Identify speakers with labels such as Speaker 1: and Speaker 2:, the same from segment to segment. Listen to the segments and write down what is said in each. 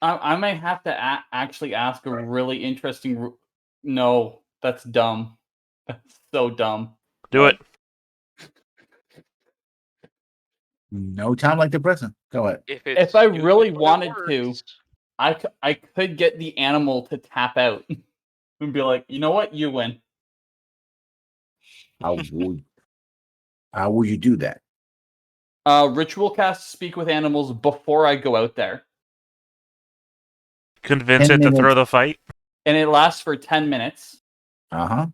Speaker 1: I might have to actually ask a really interesting. No, that's dumb. That's so dumb.
Speaker 2: Do it.
Speaker 3: No time like the present. Go ahead.
Speaker 1: If I really wanted to, I could get the animal to tap out and be like, you know what, you win.
Speaker 3: How would you do that?
Speaker 1: Ritual cast speak with animals before I go out there.
Speaker 2: Convince it to throw the fight.
Speaker 1: And it lasts for 10 minutes.
Speaker 3: Uh-huh.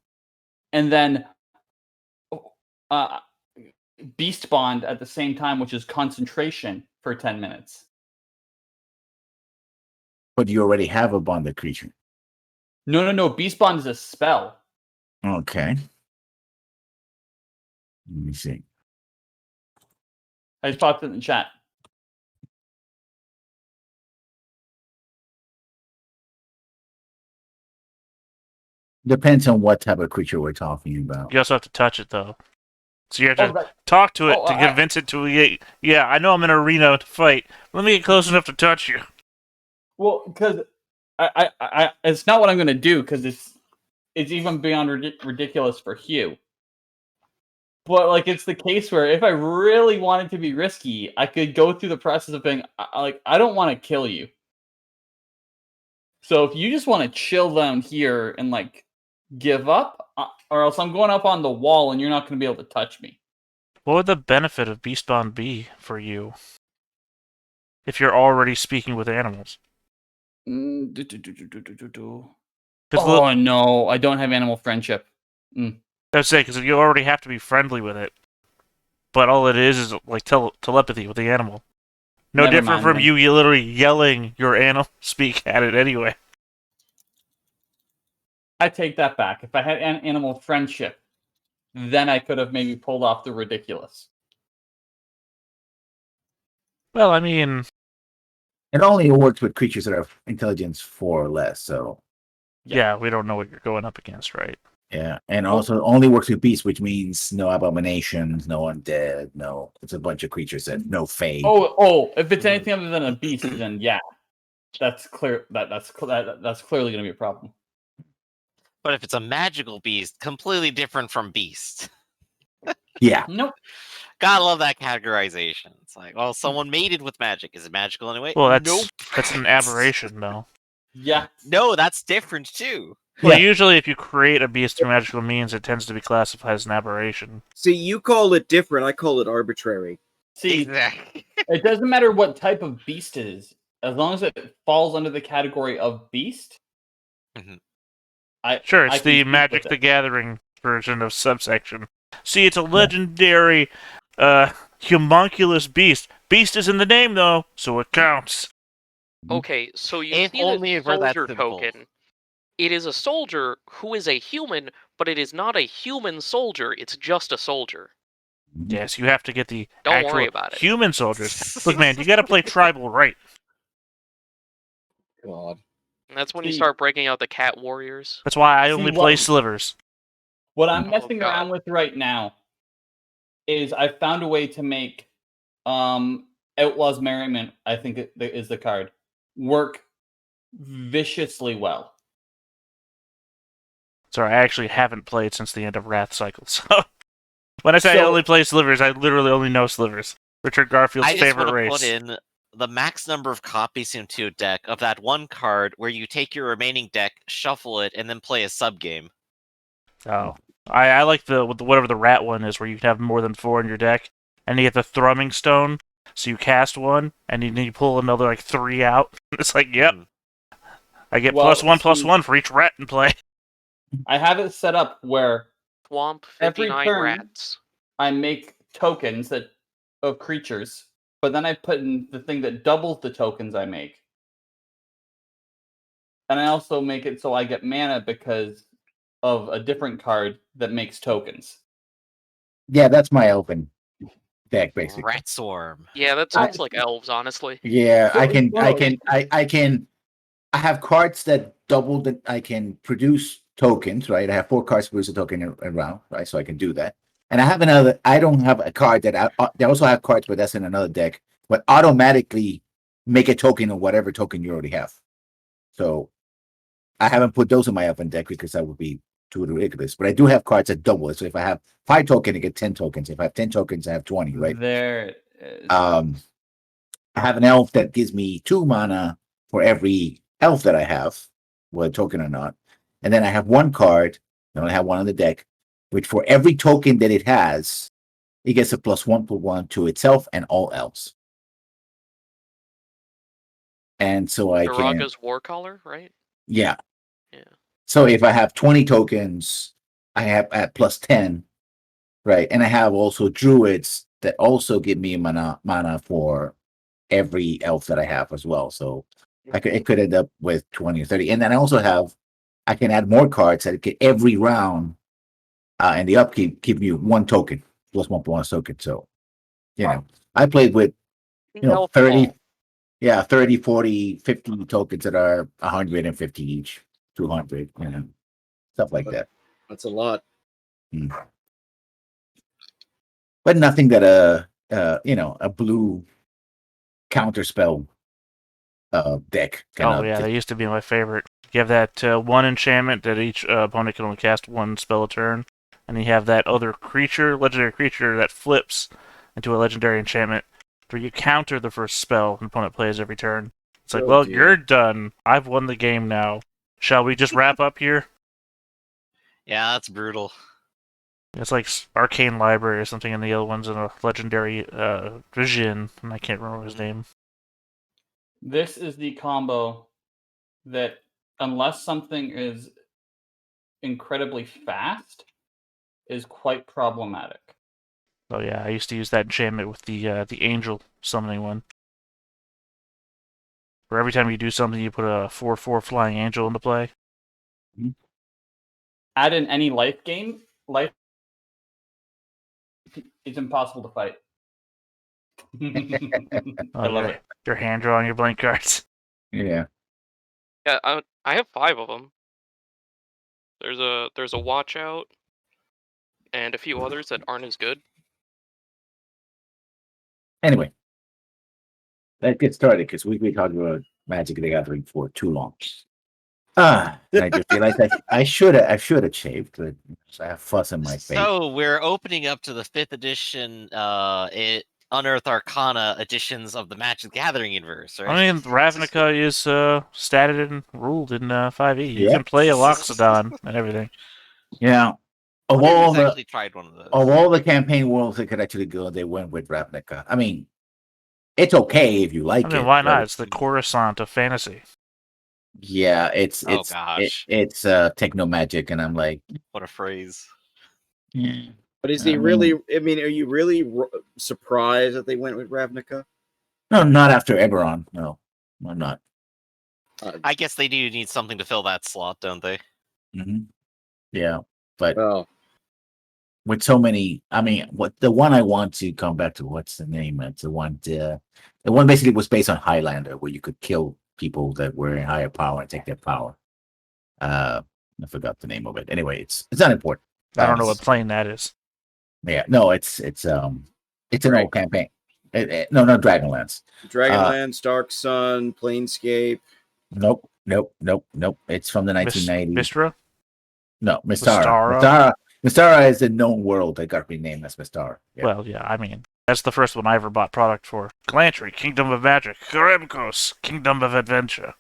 Speaker 1: And then Beast Bond at the same time, which is concentration for 10 minutes.
Speaker 3: But you already have a bonded creature.
Speaker 1: No. Beast Bond is a spell.
Speaker 3: Okay. Let me see.
Speaker 1: I just popped it in the chat.
Speaker 3: Depends on what type of creature we're talking about.
Speaker 2: You also have to touch it, though. So you have to talk to it to convince it to... Yeah, I know I'm in an arena to fight. Let me get close enough to touch you.
Speaker 1: Well, because I it's not what I'm going to do, because it's even beyond ridiculous for Hugh. But, like, it's the case where if I really wanted to be risky, I could go through the process of being, like, I don't want to kill you. So if you just want to chill down here and, like, give up, or else I'm going up on the wall and you're not going to be able to touch me.
Speaker 2: What would the benefit of Beast Bond be for you if you're already speaking with animals?
Speaker 1: Oh, no, I don't have animal friendship.
Speaker 2: I would say, because you already have to be friendly with it. But all it is like telepathy with the animal. No different from you literally yelling your animal speak at it anyway.
Speaker 1: I take that back. If I had animal friendship, then I could have maybe pulled off the ridiculous.
Speaker 2: Well, I mean...
Speaker 3: It only works with creatures that are intelligence 4 or less, so...
Speaker 2: Yeah, we don't know what you're going up against, right?
Speaker 3: Yeah, and also only works with beasts, which means no abominations, no undead, no... It's a bunch of creatures that no fade.
Speaker 1: Oh, if it's anything other than a beast, then yeah. That's clear. That's clearly going to be a problem.
Speaker 4: But if it's a magical beast, completely different from beast.
Speaker 3: Yeah.
Speaker 1: Nope.
Speaker 4: Gotta love that categorization. It's like, well, someone mated with magic. Is it magical anyway?
Speaker 2: Well,
Speaker 4: nope.
Speaker 2: That's an aberration, though.
Speaker 1: Yeah.
Speaker 4: No, that's different, too.
Speaker 2: Well, usually if you create a beast through magical means, it tends to be classified as an aberration.
Speaker 5: See, you call it different. I call it arbitrary.
Speaker 1: See, it doesn't matter what type of beast it is. As long as it falls under the category of beast.
Speaker 4: Mm-hmm.
Speaker 2: It's the Magic the Gathering version of subsection. See, it's a legendary homunculus beast. Beast is in the name, though, so it counts.
Speaker 6: Okay, so you see the soldier token. It is a soldier who is a human, but it is not a human soldier. It's just a soldier.
Speaker 2: Yes, you have to get the
Speaker 6: Don't worry about it.
Speaker 2: Human soldiers. Look, man, you got to play tribal right.
Speaker 5: God.
Speaker 6: And that's when you start breaking out the cat warriors.
Speaker 2: That's why I only play slivers.
Speaker 1: What I'm messing around with right now is I found a way to make Outlaw's Merriment, I think is the card, work viciously well.
Speaker 2: Sorry, I actually haven't played since the end of Wrath Cycle, so... When I say I only play slivers, I literally only know slivers. Richard Garfield's favorite race.
Speaker 4: I just want to put in the max number of copies into a deck of that one card where you take your remaining deck, shuffle it, and then play a sub-game.
Speaker 2: Oh. I like the whatever the rat one is, where you can have more than 4 in your deck, and you get the Thrumming Stone, so you cast one, and then you pull another, 3 out. It's like, yep. I get +1/+1 for each rat in play.
Speaker 1: I have it set up where
Speaker 6: Swamp 59 rats.
Speaker 1: I make tokens of creatures, but then I put in the thing that doubles the tokens I make. And I also make it so I get mana because of a different card that makes tokens.
Speaker 3: Yeah, that's my open deck, basically.
Speaker 4: Rat Swarm.
Speaker 6: Yeah, that sounds like elves, honestly.
Speaker 3: Yeah, I have cards that double that I can produce tokens, right? I have 4 cards to produce a token around, right? So I can do that. And I don't have a card that they also have cards, but that's in another deck, but automatically make a token of whatever token you already have. So I haven't put those in my open deck because that would be too ridiculous. But I do have cards that double it. So if I have 5 tokens, I get 10 tokens. If I have 10 tokens, I have 20, right?
Speaker 1: There it is.
Speaker 3: I have an elf that gives me 2 mana for every elf that I have, whether token or not. And then I have 1 card, I only have 1 on the deck, which for every token that it has, it gets a +1/+1 to itself and all else. And so I can...
Speaker 6: Araga's Warcaller, right?
Speaker 3: Yeah.
Speaker 6: Yeah.
Speaker 3: So if I have 20 tokens, I have at +10, right? And I have also druids that also give me mana for every elf that I have as well. So it could end up with 20 or 30. And then I can add more cards that get every round and the upkeep give you 1 token, +1/+1 token. So, I played with 30, 30, 40, 50 tokens that are 150 each, 200, stuff like that.
Speaker 5: That's a lot.
Speaker 3: But nothing that a blue counterspell deck.
Speaker 2: That used to be my favorite. You have that 1 enchantment that each opponent can only cast 1 spell a turn, and you have that other legendary creature that flips into a legendary enchantment where you counter the first spell an opponent plays every turn. It's like, you're done. I've won the game now. Shall we just wrap up here?
Speaker 4: Yeah, that's brutal.
Speaker 2: It's like Arcane Library or something, and the other one's in a legendary Vision, and I can't remember his name.
Speaker 1: This is the combo that, unless something is incredibly fast, is quite problematic.
Speaker 2: Oh yeah, I used to use that enchantment with the angel summoning one. Where every time you do something, you put a 4/4 flying angel into play.
Speaker 1: Add in any life, it's impossible to fight. I love it.
Speaker 2: Your hand drawing your blank cards.
Speaker 3: Yeah.
Speaker 6: Yeah, I have 5 of them. There's a Watch Out, and a few others that aren't as good.
Speaker 3: Anyway, let's get started because we talked about Magic the Gathering for too long. I just realized I should have shaved, but I have fuss in my face.
Speaker 4: So we're opening up to the 5th edition, Unearthed Arcana editions of the Magic the Gathering universe, right?
Speaker 2: I mean, Ravnica is statted and ruled in 5e. You can play a Loxodon and everything.
Speaker 3: Yeah.
Speaker 4: Of actually tried one of those.
Speaker 3: Of all the campaign worlds that could actually go, they went with Ravnica. I mean, it's okay if you like it.
Speaker 2: Why not? It's the Coruscant of fantasy.
Speaker 3: Yeah, it's techno magic, and I'm like,
Speaker 4: what a phrase.
Speaker 3: Yeah.
Speaker 5: But is he really? I mean, are you really surprised that they went with Ravnica?
Speaker 3: No, not after Eberron. No, I'm not.
Speaker 4: I guess they do need something to fill that slot, don't they?
Speaker 3: Yeah, but with so many, I mean, the one I want to come back to? What's the name? It's the one basically was based on Highlander, where you could kill people that were in higher power and take their power. I forgot the name of it. Anyway, it's not important.
Speaker 2: I don't know what plane that is.
Speaker 3: Yeah, no, it's an old campaign. No, Dragonlance.
Speaker 5: Dragonlance, Dark Sun, Planescape.
Speaker 3: Nope. It's from the 1990s.
Speaker 2: Mystra?
Speaker 3: No, Mystara. Mystara is a known world that got renamed as Mystara. Yeah.
Speaker 2: Well, yeah, I mean, that's the first one I ever bought product for. Galantry, Kingdom of Magic. Karemkos, Kingdom of Adventure.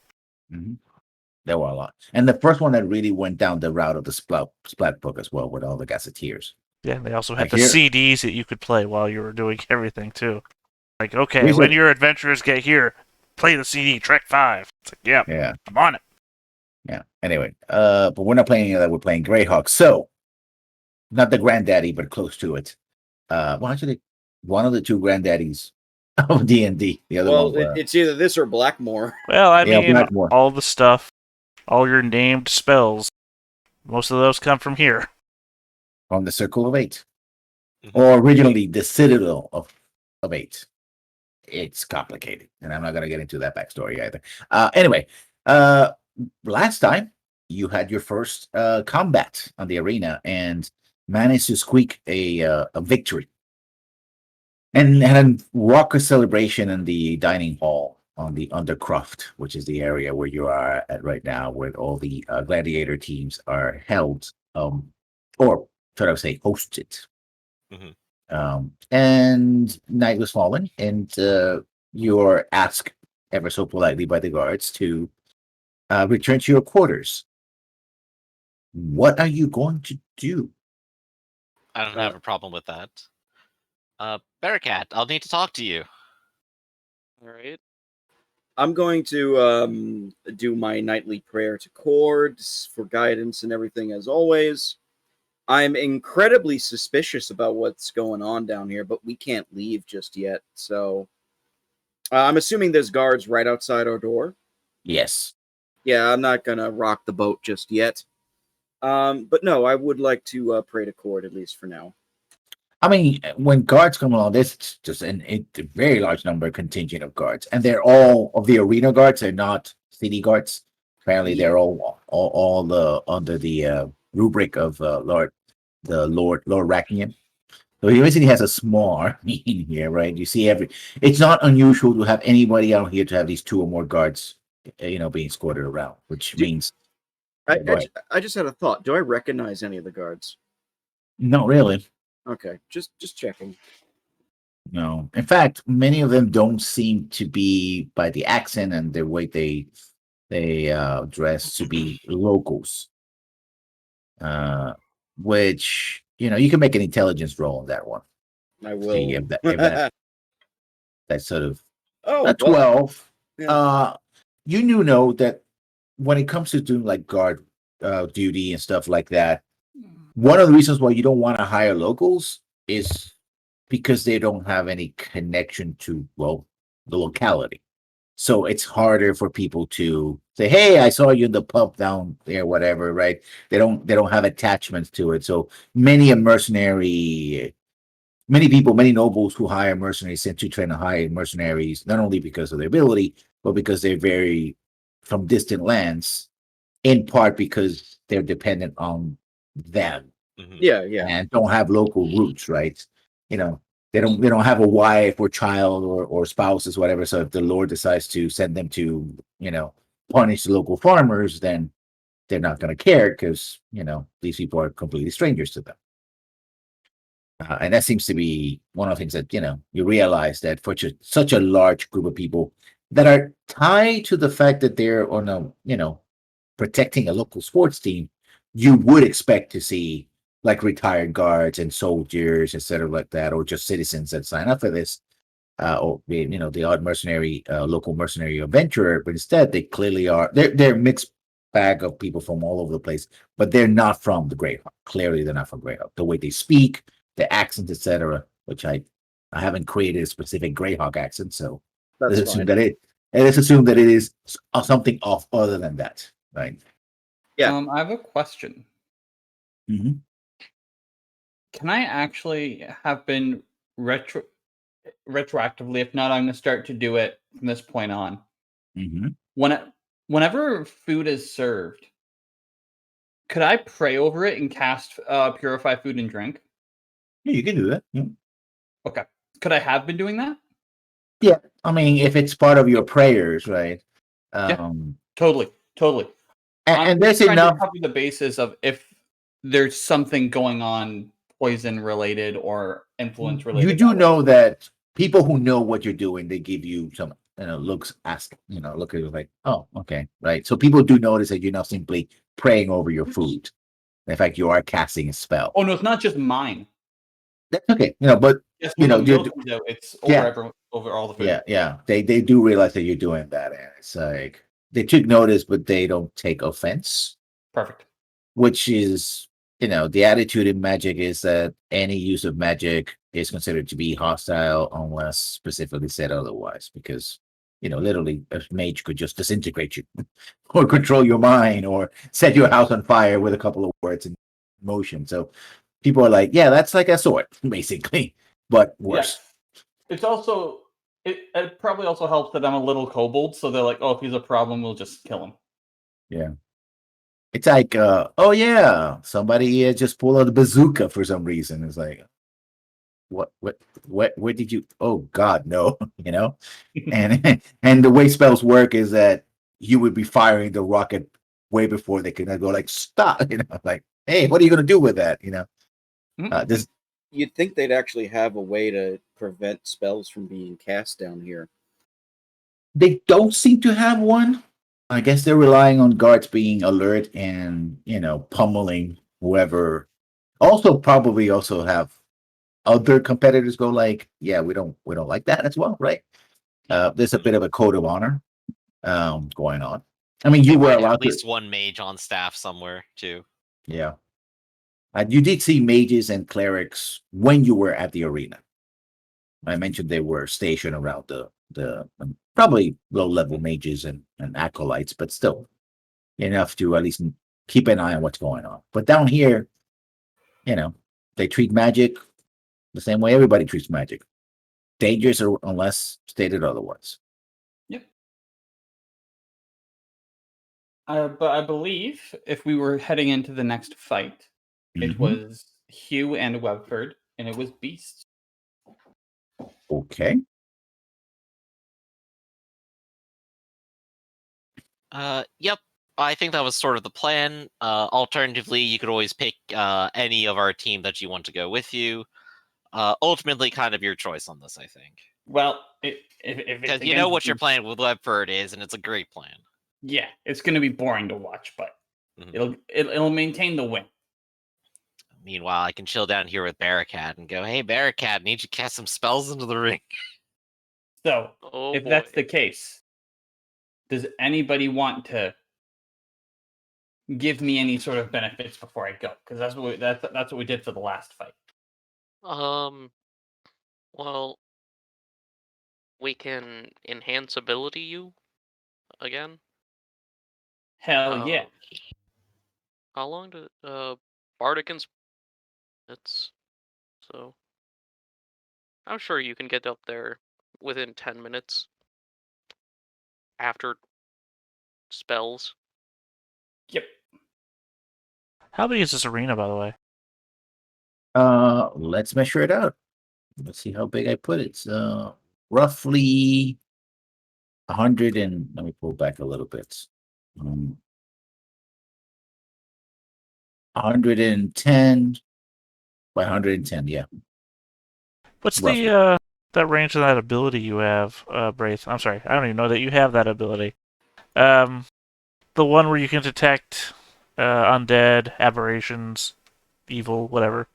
Speaker 3: There were a lot. And the first one that really went down the route of the Splat book as well, with all the Gazetteers.
Speaker 2: Yeah, they also had the CDs that you could play while you were doing everything, too. Like, okay, when your adventurers get here, play the CD, Trek 5. It's like, yeah, I'm on it.
Speaker 3: Yeah, anyway, but we're not playing that. We're playing Greyhawk. So, not the granddaddy, but close to it. Well, actually, one of the 2 granddaddies of D&D. The other one.
Speaker 5: It's either this or Blackmore.
Speaker 2: Well, I mean, all the stuff, all your named spells, most of those come from here.
Speaker 3: From the Circle of 8. Or originally the Citadel of 8. It's complicated, and I'm not going to get into that backstory either. Anyway, last time you had your first combat on the arena and managed to squeak a victory. And had a raucous celebration in the dining hall the Undercroft, which is the area where you are at right now, where all the gladiator teams are held, or should I say, hosted. And night was falling, and you're asked ever so politely by the guards to return to your quarters. What are you going to do?
Speaker 4: I don't have a problem with that. Bearcat, I'll need to talk to you.
Speaker 6: All right.
Speaker 5: I'm going to do my nightly prayer to Cords for guidance and everything as always. I'm incredibly suspicious about what's going on down here, but we can't leave just yet. So I'm assuming there's guards right outside our door.
Speaker 3: Yes.
Speaker 5: Yeah, I'm not going to rock the boat just yet. But no, I would like to pray to Cord, at least for now.
Speaker 3: I mean, when guards come along, there's just a very large number contingent of guards, and they're all of the arena guards. They're not city guards. Apparently, they're all under the rubric of Lord Rackian. So he basically has a small army in here, right? You see it's not unusual to have anybody out here to have these 2 or more guards, being escorted around, which means.
Speaker 5: I just had a thought. Do I recognize any of the guards?
Speaker 3: Not really.
Speaker 5: Okay, just checking.
Speaker 3: No. In fact, many of them don't seem to be, by the accent and the way they dress, to be locals. Which, you can make an intelligence roll on that one.
Speaker 5: I will.
Speaker 3: See if that sort of 12.
Speaker 5: Yeah.
Speaker 3: You know that when it comes to doing like guard duty and stuff like that, one of the reasons why you don't want to hire locals is because they don't have any connection to, the locality. So it's harder for people to say, "Hey, I saw you in the pub down there," whatever, right? They don't have attachments to it. So many nobles who hire mercenaries tend to try to hire mercenaries not only because of their ability, but because they're very from distant lands, in part because they're dependent on them.
Speaker 5: Yeah.
Speaker 3: And don't have local roots, right? They don't have a wife or child or spouses, whatever. So if the Lord decides to send them to, punish the local farmers, then they're not going to care because, these people are completely strangers to them. And that seems to be one of the things that, you realize that for such a large group of people that are tied to the fact that they're on a, protecting a local sports team, you would expect to see like retired guards and soldiers, etc., like that, or just citizens that sign up for this, or the odd mercenary, local mercenary adventurer. But instead, they clearly are. They're a mixed bag of people from all over the place, but they're not from the Greyhawk. Clearly, they're not from Greyhawk. The way they speak, the accents, etc., which I haven't created a specific Greyhawk accent, so let's assume that it is something off other than that, right?
Speaker 5: Yeah.
Speaker 1: I have a question.
Speaker 3: Mm-hmm.
Speaker 1: Can I actually have been retroactively? If not, I'm going to start to do it from this point on.
Speaker 3: Mm-hmm.
Speaker 1: Whenever food is served, could I pray over it and cast Purify Food and Drink?
Speaker 3: Yeah, you can do that. Yeah.
Speaker 1: Okay. Could I have been doing that?
Speaker 3: Yeah. I mean, if it's part of your prayers, right?
Speaker 1: Totally.
Speaker 3: And there's
Speaker 1: trying
Speaker 3: enough.
Speaker 1: to cover the basis of if there's something going on, poison related or influence related.
Speaker 3: You do know that people who know what you're doing, they give you some, looks, ask, look at you like, oh, okay, right. So people do notice that you're not simply praying over your food. In fact, you are casting a spell.
Speaker 1: Oh no, it's not just mine.
Speaker 3: That's okay, but
Speaker 1: Yes, it's over all the food.
Speaker 3: Yeah. They do realize that you're doing that, and it's like they took notice, but they don't take offense.
Speaker 1: Perfect.
Speaker 3: Which is, the attitude in magic is that any use of magic is considered to be hostile unless specifically said otherwise. Because, literally, a mage could just disintegrate you, or control your mind, or set your house on fire with a couple of words in motion. So people are like, yeah, that's like a sword, basically, but worse.
Speaker 1: Yeah. It's also it probably also helps that I'm a little kobold, so they're like, oh, if he's a problem, we'll just kill him.
Speaker 3: Yeah. It's like, oh yeah, somebody just pulled out a bazooka for some reason. It's like, where did you? Oh God, no, and the way spells work is that you would be firing the rocket way before they can go like stop, like hey, what are you gonna do with that, this.
Speaker 5: You'd think they'd actually have a way to prevent spells from being cast down here.
Speaker 3: They don't seem to have one. I guess they're relying on guards being alert and pummeling whoever. Also, probably also have other competitors go like, yeah, we don't like that as well, right? There's a bit of a code of honor going on. I mean, you were allowed
Speaker 4: at least one mage on staff somewhere too.
Speaker 3: Yeah, you did see mages and clerics when you were at the arena. I mentioned they were stationed around the probably low-level mages and acolytes, but still enough to at least keep an eye on what's going on. But down here, they treat magic the same way everybody treats magic. Dangerous unless stated otherwise.
Speaker 1: Yep. But I believe if we were heading into the next fight, it was Hugh and Webford, and it was Beasts.
Speaker 3: Okay.
Speaker 4: Yep. I think that was sort of the plan. Alternatively, you could always pick any of our team that you want to go with you. Ultimately, kind of your choice on this, I think.
Speaker 1: Well, if
Speaker 4: because you know what your plan with Webford is, and it's a great plan.
Speaker 1: Yeah, it's going to be boring to watch, but it'll maintain the win.
Speaker 4: Meanwhile, I can chill down here with Barricad and go, "Hey, Barricad, need you to cast some spells into the ring."
Speaker 1: So, if that's the case, does anybody want to give me any sort of benefits before I go? Because that's what we did for the last fight.
Speaker 6: Well, we can enhance ability you again.
Speaker 1: Hell yeah!
Speaker 6: How long did Bardic and it's so? I'm sure you can get up there within 10 minutes after spells.
Speaker 1: Yep.
Speaker 2: How big is this arena, by the way?
Speaker 3: Let's measure it out. Let's see how big I put it. It's roughly 100 and let me pull back a little bit. 110 by 110, yeah.
Speaker 2: What's
Speaker 3: Roughly.
Speaker 2: the that range of that ability you have, Braith? I'm sorry, I don't even know that you have that ability. The one where you can detect undead, aberrations, evil, whatever.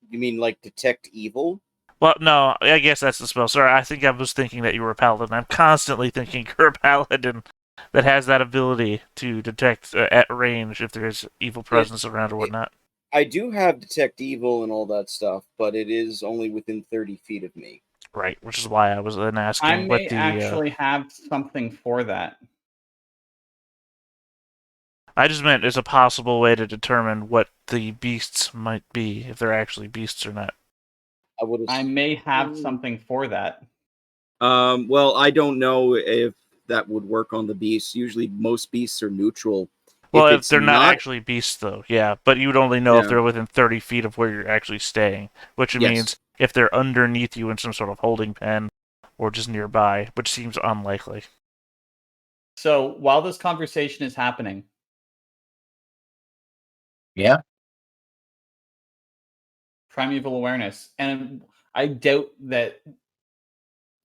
Speaker 5: You mean like detect evil?
Speaker 2: Well, no, I guess that's the spell. Sorry, I think I was thinking that you were a paladin. I'm constantly thinking you're a paladin that has that ability to detect at range if there's evil presence around or whatnot.
Speaker 5: I do have detect evil and all that stuff, but it is only within 30 feet of me.
Speaker 2: Right, which is why I was then asking
Speaker 1: I
Speaker 2: what
Speaker 1: may
Speaker 2: the
Speaker 1: actually have something for that.
Speaker 2: I just meant as a possible way to determine what the beasts might be, if they're actually beasts or not.
Speaker 1: I may have something for that.
Speaker 5: Well, I don't know if that would work on the beasts. Usually, most beasts are neutral.
Speaker 2: Well, if they're not actually beasts, though, yeah. But you would only know if they're within 30 feet of where you're actually staying, which means if they're underneath you in some sort of holding pen or just nearby, which seems unlikely.
Speaker 1: So, while this conversation is happening...
Speaker 3: Yeah?
Speaker 1: Primeval awareness. And I doubt that,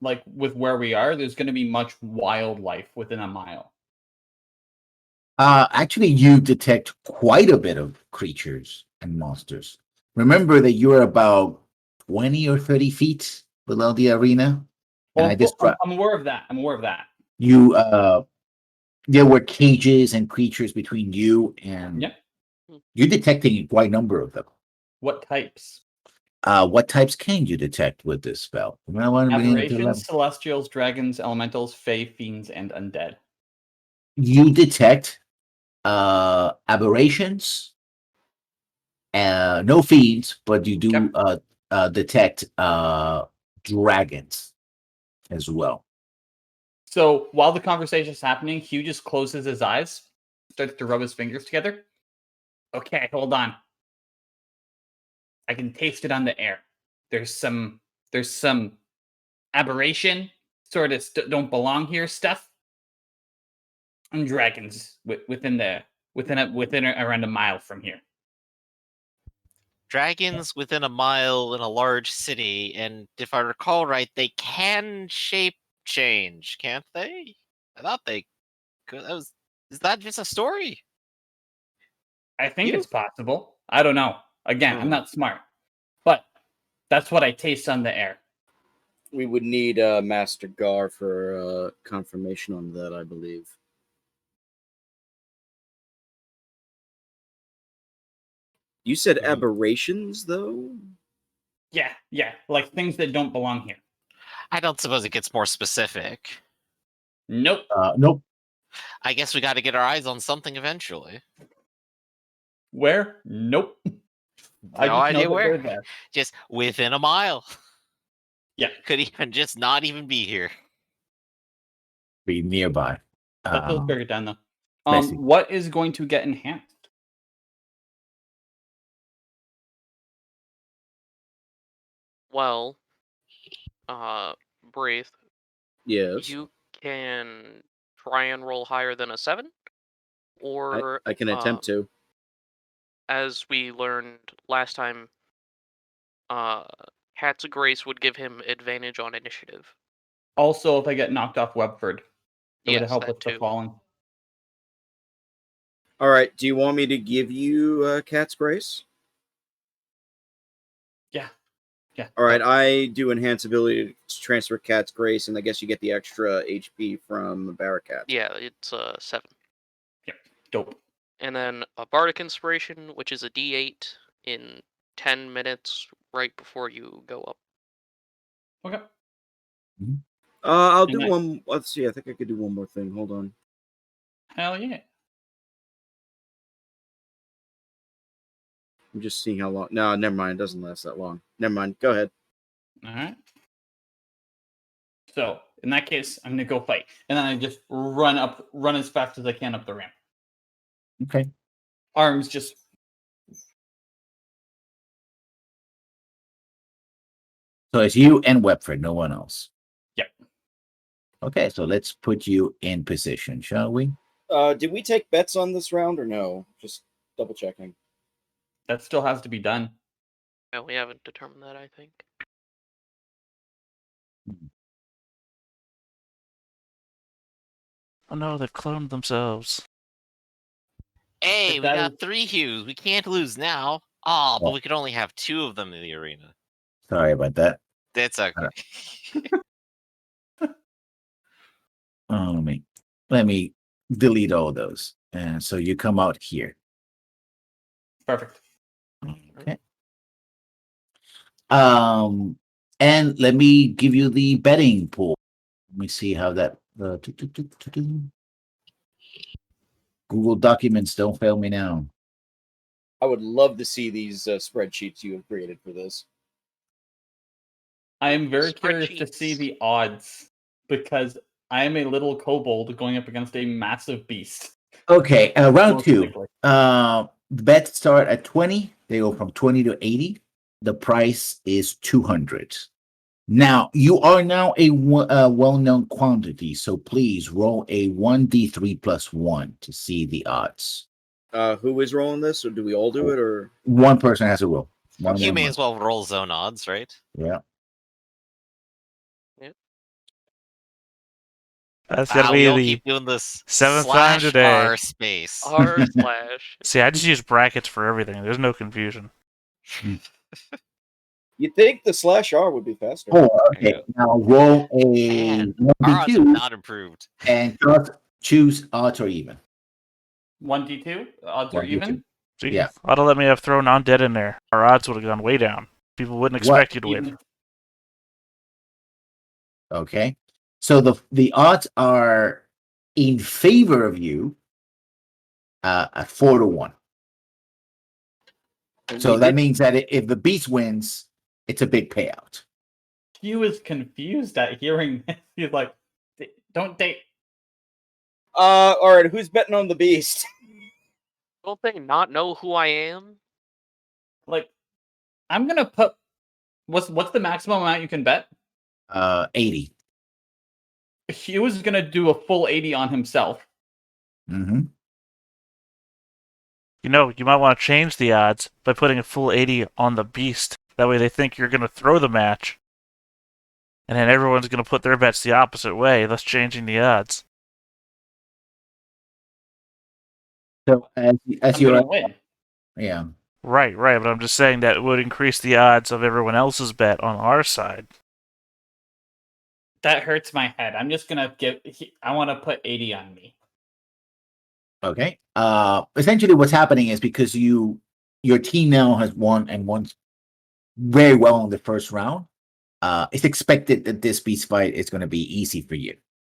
Speaker 1: like, with where we are, there's going to be much wildlife within a mile.
Speaker 3: Actually, you detect quite a bit of creatures and monsters. Remember that you're about 20 or 30 feet below the arena.
Speaker 1: Well, I'm aware of that.
Speaker 3: You, there were cages and creatures between you and you're detecting quite a number of them.
Speaker 1: What types?
Speaker 3: What types can you detect with this spell?
Speaker 1: Aberrations, celestials, dragons, elementals, fae, fiends, and undead.
Speaker 3: You detect aberrations, no fiends, but you do detect dragons as well.
Speaker 1: So while the conversation is happening, Hugh just closes his eyes, starts to rub his fingers together. Okay, hold on. I can taste it on the air. there's some aberration, sort of don't belong here stuff, and dragons within around a mile from here.
Speaker 4: Dragons within a mile in a large city, and if I recall right, they can shape change, can't they? I thought they could. Is that just a story?
Speaker 1: I think
Speaker 4: You-
Speaker 1: it's possible. I don't know. Again, I'm
Speaker 4: Hmm.
Speaker 1: not smart, but that's what I taste on the air.
Speaker 5: We would need Master Gar for confirmation on that, I believe. You said aberrations, though?
Speaker 1: Yeah, like things that don't belong here.
Speaker 4: I don't suppose it gets more specific.
Speaker 1: Nope.
Speaker 3: Nope.
Speaker 4: I guess we got to get our eyes on something eventually.
Speaker 1: Where? Nope. I
Speaker 4: No
Speaker 1: just
Speaker 4: idea
Speaker 1: know that
Speaker 4: where.
Speaker 1: they're there.
Speaker 4: Just within a mile.
Speaker 1: Yeah.
Speaker 4: Could even just not even be here.
Speaker 3: Be nearby.
Speaker 1: Let's break it down though.
Speaker 3: Messy.
Speaker 1: What is going to get enhanced?
Speaker 6: Well, Braith,
Speaker 5: Yes.
Speaker 6: you can try and roll higher than a 7, or
Speaker 5: I can attempt to.
Speaker 6: as we learned last time, Cat's Grace would give him advantage on initiative.
Speaker 1: Also, if I get knocked off Webford, it would
Speaker 6: Yes,
Speaker 1: help
Speaker 6: that
Speaker 1: with the
Speaker 6: too.
Speaker 1: falling.
Speaker 5: All right. Do you want me to give you Cat's Grace?
Speaker 1: Yeah.
Speaker 5: All right. I do enhance ability to transfer Cat's Grace, and I guess you get the extra HP from Barracat.
Speaker 6: Yeah, it's 7.
Speaker 1: Dope.
Speaker 6: And then a Bardic Inspiration, which is a D8 in 10 minutes right before you go up.
Speaker 1: Okay.
Speaker 5: I'll
Speaker 1: And
Speaker 5: do
Speaker 1: I-
Speaker 5: one. Let's see. I think I could do one more thing. Hold on.
Speaker 1: Hell yeah.
Speaker 5: I'm just seeing how long. No, never mind. It doesn't last that long. Never mind. Go ahead.
Speaker 1: All right. So in that case, I'm gonna go fight, and then I just run as fast as I can up the ramp.
Speaker 3: Okay.
Speaker 1: Arms just.
Speaker 3: So it's you and Webford, no one else.
Speaker 1: Yep.
Speaker 3: Okay, so let's put you in position, shall we?
Speaker 5: Did we take bets on this round or no? Just double checking.
Speaker 1: That still has to be done.
Speaker 6: No, we haven't determined that, I think.
Speaker 2: Oh no, they've cloned themselves.
Speaker 4: Hey,
Speaker 1: If
Speaker 4: we
Speaker 1: that
Speaker 4: got
Speaker 1: is-
Speaker 4: 3 hues. We can't lose now. Oh, but
Speaker 3: Oh.
Speaker 4: we could only have 2 of them in the arena.
Speaker 3: Sorry about that.
Speaker 4: That's okay.
Speaker 3: Let me delete all those. And so you come out here.
Speaker 1: Perfect.
Speaker 3: Okay. And let me give you the betting pool. Let me see how that Google Documents, don't fail me now.
Speaker 5: I would love to see these spreadsheets you have created for this.
Speaker 1: I am very curious to see
Speaker 6: Spreadsheets.
Speaker 1: the odds because I am a little kobold going up against a massive beast.
Speaker 3: Okay, round
Speaker 1: Most
Speaker 3: 2.
Speaker 1: likely.
Speaker 3: Bets start at 20. They go from 20 to 80. The price is 200. Now, you are now a well-known quantity, so please roll a 1d3 plus 1 to see the odds.
Speaker 5: Who is rolling this, or do we all do it, or?
Speaker 3: One person has a roll. One
Speaker 4: You
Speaker 3: on
Speaker 4: may
Speaker 3: one.
Speaker 4: as well roll zone odds, right?
Speaker 3: Yeah.
Speaker 2: That's gotta
Speaker 4: we
Speaker 2: be
Speaker 4: all
Speaker 2: the
Speaker 4: keep doing this
Speaker 2: 7th time
Speaker 4: slash
Speaker 2: today.
Speaker 4: R space.
Speaker 6: R slash.
Speaker 2: See, I just use brackets for everything. There's no confusion.
Speaker 5: You'd think the slash R would be faster.
Speaker 3: Oh, okay.
Speaker 4: Yeah.
Speaker 3: Now roll a
Speaker 4: Man, Our odds have
Speaker 3: 1d2
Speaker 4: not improved.
Speaker 3: and choose odds or even.
Speaker 1: 1d2? Odds are
Speaker 3: 1d2.
Speaker 1: even?
Speaker 2: See,
Speaker 3: Yeah.
Speaker 2: ought to let me have thrown undead in there. Our odds would have gone way down. People wouldn't expect you to win.
Speaker 1: Even.
Speaker 3: Okay. So the odds are in favor of you at 4-1. So that means that if the beast wins, it's a big payout.
Speaker 1: He was confused at hearing this. He's like, don't date.
Speaker 5: All right. Who's betting on the beast?
Speaker 6: Don't they not know who I am?
Speaker 1: Like, I'm going to put what's the maximum amount you can bet?
Speaker 3: 80.
Speaker 1: He was gonna do a full 80 on himself.
Speaker 3: Mm-hmm.
Speaker 2: You know, you might want to change the odds by putting a full 80 on the beast. That way they think you're going to throw the match. And then everyone's going to put their bets the opposite way, thus changing the odds.
Speaker 3: So as
Speaker 1: I'm
Speaker 3: you're
Speaker 1: gonna win.
Speaker 3: yeah.
Speaker 2: Right, but I'm just saying that it would increase the odds of everyone else's bet on our side.
Speaker 1: That hurts my head. I'm just gonna I want to put 80 on me.
Speaker 3: Okay. Essentially, what's happening is because your team now has won and won very well in the first round. It's expected that this beast fight is going to be easy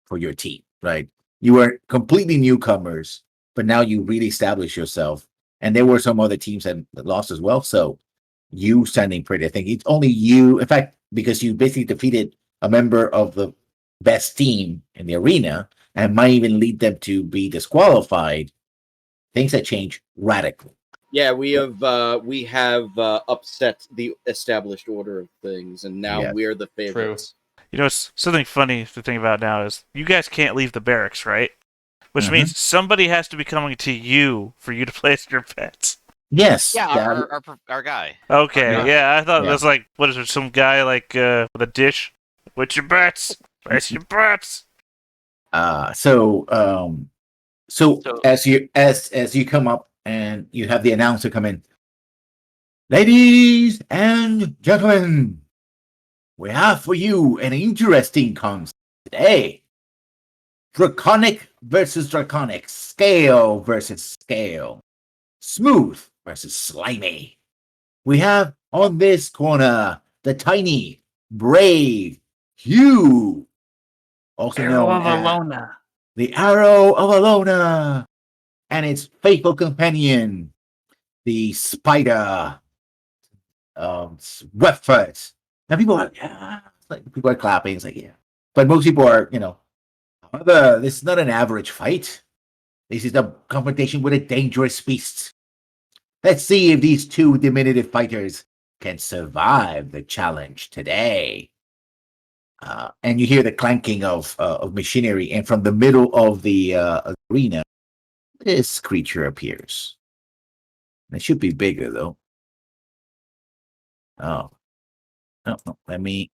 Speaker 3: for your team, right? You were completely newcomers, but now you really established yourself. And there were some other teams that lost as well. So you standing pretty. I think it's only you. In fact, because you basically defeated a member of the best team in the arena and might even lead them to be disqualified. Things that change radically.
Speaker 5: Yeah, we have upset the established order of things, and now
Speaker 3: Yeah.
Speaker 5: we're the favorites.
Speaker 2: You know, it's something funny to think about now is you guys can't leave the barracks, right? Which
Speaker 3: Mhm.
Speaker 2: means somebody has to be coming to you for you to place your bets.
Speaker 3: Yes.
Speaker 4: Yeah,
Speaker 3: that-
Speaker 4: our guy.
Speaker 2: Okay,
Speaker 4: Yeah.
Speaker 2: yeah, I thought
Speaker 3: Yeah.
Speaker 2: that's like, what is there, some guy like with a dish? What's your bets? Place your bets.
Speaker 3: So
Speaker 6: So-
Speaker 3: as you come up and you have the announcer come in, ladies and gentlemen, we have for you an interesting concept today. Draconic versus draconic, scale versus scale, smooth versus slimy. We have on this corner the tiny, brave Hugh, also known as
Speaker 1: Alona.
Speaker 3: the Arrow of Alona, and its faithful companion, the Spider, Webfoot. Now people are, yeah, people are clapping. It's like, yeah, but most people are, this is not an average fight. This is a confrontation with a dangerous beast. Let's see if these two diminutive fighters can survive the challenge today. And you hear the clanking of machinery, and from the middle of the arena, this creature appears. It should be bigger though. Oh, no. Let me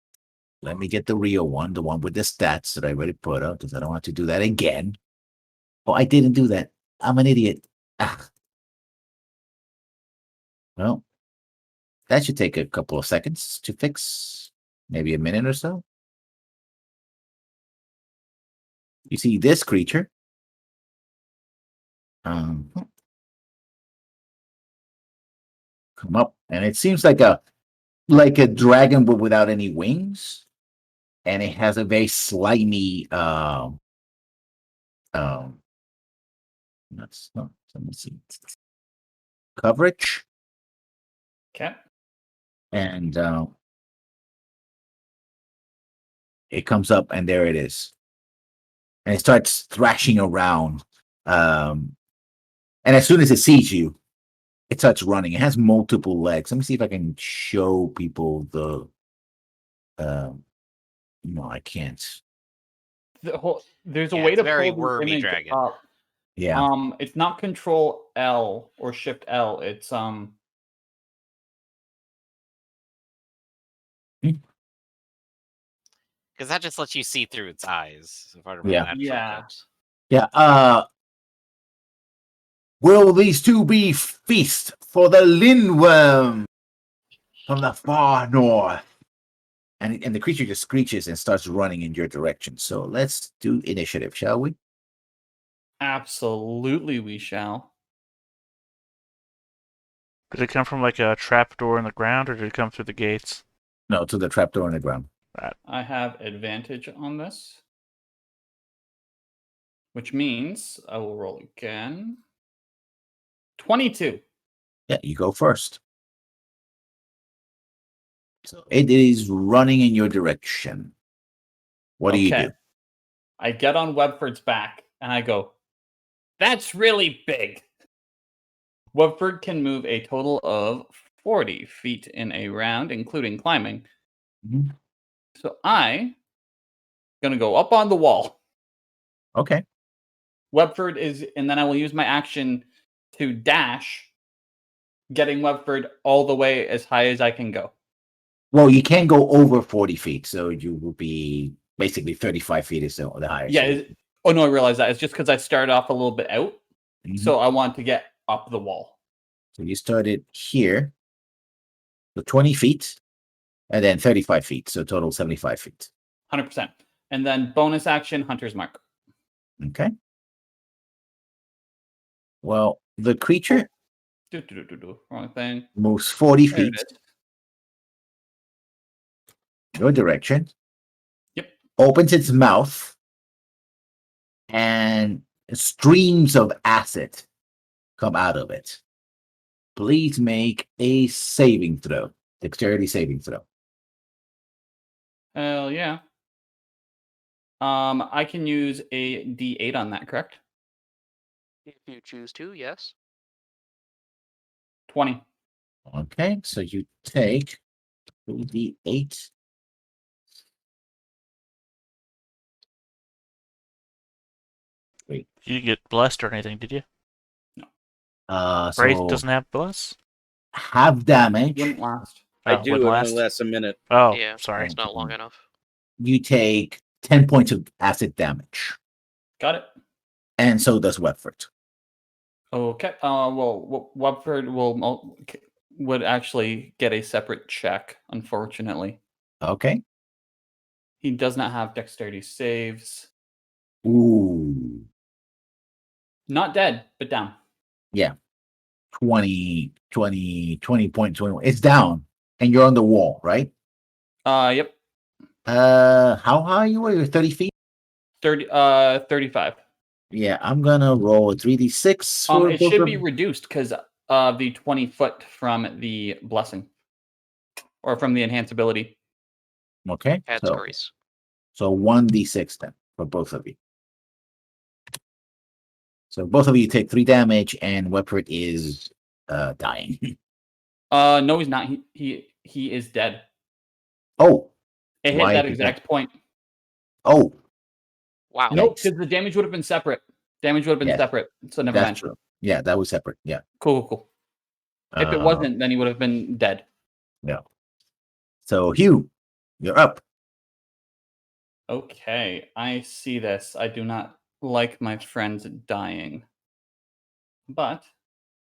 Speaker 3: get the real one, the one with the stats that I already put up, because I don't want to do that again. Oh, I didn't do that. I'm an idiot. Ah. Well, that should take a couple of seconds to fix, maybe a minute or so. You see this creature. Come up, and it seems like a dragon, but without any wings, and it has a very slimy. Let me see. Coverage,
Speaker 1: Okay.
Speaker 3: and it comes up, and there it is, and it starts thrashing around. And as soon as it sees you, it starts running. It has multiple legs. Let me see if I can show people the. No, I can't.
Speaker 1: There's a
Speaker 4: Yeah,
Speaker 1: way
Speaker 4: it's
Speaker 1: to
Speaker 4: very
Speaker 1: pull the
Speaker 4: wormy
Speaker 1: image
Speaker 4: dragon.
Speaker 1: up.
Speaker 3: Yeah.
Speaker 1: It's not Control L or Shift L. It's
Speaker 4: Because that just lets you see through its eyes. If I remember
Speaker 3: Yeah.
Speaker 4: that
Speaker 1: Yeah.
Speaker 4: shortcut.
Speaker 3: Yeah. Will these two be feast for the Lindworm from the far north? And the creature just screeches and starts running in your direction. So let's do initiative, shall we?
Speaker 1: Absolutely, we shall.
Speaker 2: Did it come from like a trap door in the ground, or did it come through the gates?
Speaker 3: No, to the trapdoor on the ground.
Speaker 1: I have advantage on this, which means I will roll again. 22.
Speaker 3: Yeah, you go first. So it is running in your direction. What do you do?
Speaker 1: I get on Webford's back and I go, that's really big. Webford can move a total of 40 feet in a round, including climbing.
Speaker 3: Mhm.
Speaker 1: So I gonna go up on the wall.
Speaker 3: Okay.
Speaker 1: Webford is, and then I will use my action to dash, getting Webford all the way as high as I can go.
Speaker 3: Well, you can't go over 40 feet, so you will be basically 35 feet is the highest.
Speaker 1: Yeah. Oh no, I realize that. It's just because I started off a little bit out,
Speaker 3: Mhm.
Speaker 1: so I want to get up the wall.
Speaker 3: So you started here, so 20 feet, and then 35 feet, so total 75 feet.
Speaker 1: 100%. And then bonus action, Hunter's Mark.
Speaker 3: Okay. Well, the creature
Speaker 1: Wrong thing.
Speaker 3: moves 40
Speaker 1: There it
Speaker 3: feet
Speaker 1: is.
Speaker 3: your direction.
Speaker 1: Yep.
Speaker 3: Opens its mouth, and streams of acid come out of it. Please make a saving throw, dexterity saving throw.
Speaker 1: Hell yeah. I can use a D8 on that, correct?
Speaker 6: If you choose to, yes.
Speaker 1: 20.
Speaker 3: Okay, so you take 2d8.
Speaker 2: You didn't get blessed or anything, did you?
Speaker 3: So
Speaker 2: Wraith doesn't have bless?
Speaker 3: half damage.
Speaker 1: Wouldn't last.
Speaker 5: I
Speaker 2: Oh,
Speaker 5: do.
Speaker 2: wouldn't
Speaker 5: It
Speaker 2: last?
Speaker 5: only lasts a minute.
Speaker 2: Oh,
Speaker 6: Yeah,
Speaker 2: sorry.
Speaker 6: it's not long enough.
Speaker 3: You take 10 points of acid damage,
Speaker 1: Got it.
Speaker 3: and so does Webford.
Speaker 1: Okay. Well, Webford would actually get a separate check, unfortunately.
Speaker 3: Okay.
Speaker 1: He does not have dexterity saves.
Speaker 3: Ooh.
Speaker 1: Not dead, but down.
Speaker 3: Yeah. 20.21. It's down, and you're on the wall, right?
Speaker 1: Yep.
Speaker 3: How high you were? You're 30 feet?
Speaker 1: 35.
Speaker 3: Yeah, I'm gonna roll a 3d6 for
Speaker 1: It
Speaker 3: both
Speaker 1: should
Speaker 3: of
Speaker 1: be
Speaker 3: them.
Speaker 1: reduced because of the 20 foot from the blessing. Or from the enhanceability.
Speaker 3: Okay.
Speaker 6: Adds
Speaker 3: So
Speaker 6: grace.
Speaker 3: 1d6 then for both of you. So both of you take 3 damage, and Webford is dying.
Speaker 1: No, he's not. He is dead.
Speaker 3: Oh,
Speaker 1: It hit
Speaker 3: why
Speaker 1: that
Speaker 3: is it
Speaker 1: exact point.
Speaker 3: Oh,
Speaker 6: Wow.
Speaker 1: Nope,
Speaker 3: Yikes.
Speaker 1: because the damage would have been separate. Damage would have been
Speaker 3: Yes.
Speaker 1: separate. So never
Speaker 3: that's
Speaker 1: mind.
Speaker 3: true. Yeah, that was separate. Yeah.
Speaker 1: Cool. If it wasn't, then he would have been dead.
Speaker 3: Yeah. So Hugh, you're up.
Speaker 1: Okay, I see this. I do not like my friends dying. But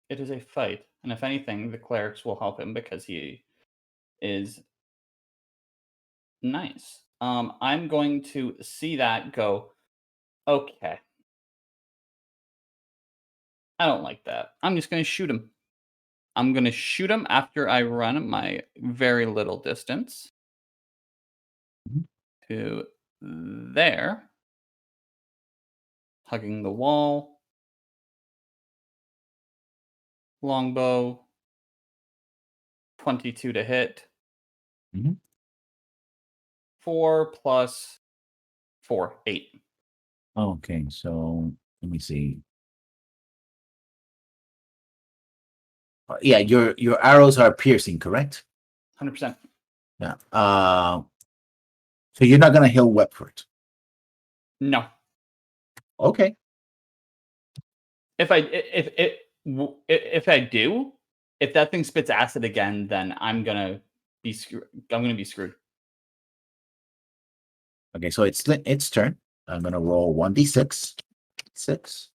Speaker 1: it is a fight. And if anything, the clerics will help him because he is nice. I'm going to see that go, okay. I don't like that. I'm just going to shoot him. I'm going to shoot him after I run my very little distance to there, hugging the wall, longbow, 22 to hit,
Speaker 3: Mhm.
Speaker 1: 4 plus 4, 8.
Speaker 3: Okay, so let me see. Yeah, your arrows are piercing, correct?
Speaker 1: 100%.
Speaker 3: Yeah. So you're not gonna heal Webford.
Speaker 1: No.
Speaker 3: Okay.
Speaker 1: If I do, if that thing spits acid again, then I'm gonna be screwed.
Speaker 3: Okay, so it's turn. I'm gonna roll 1d6. 6.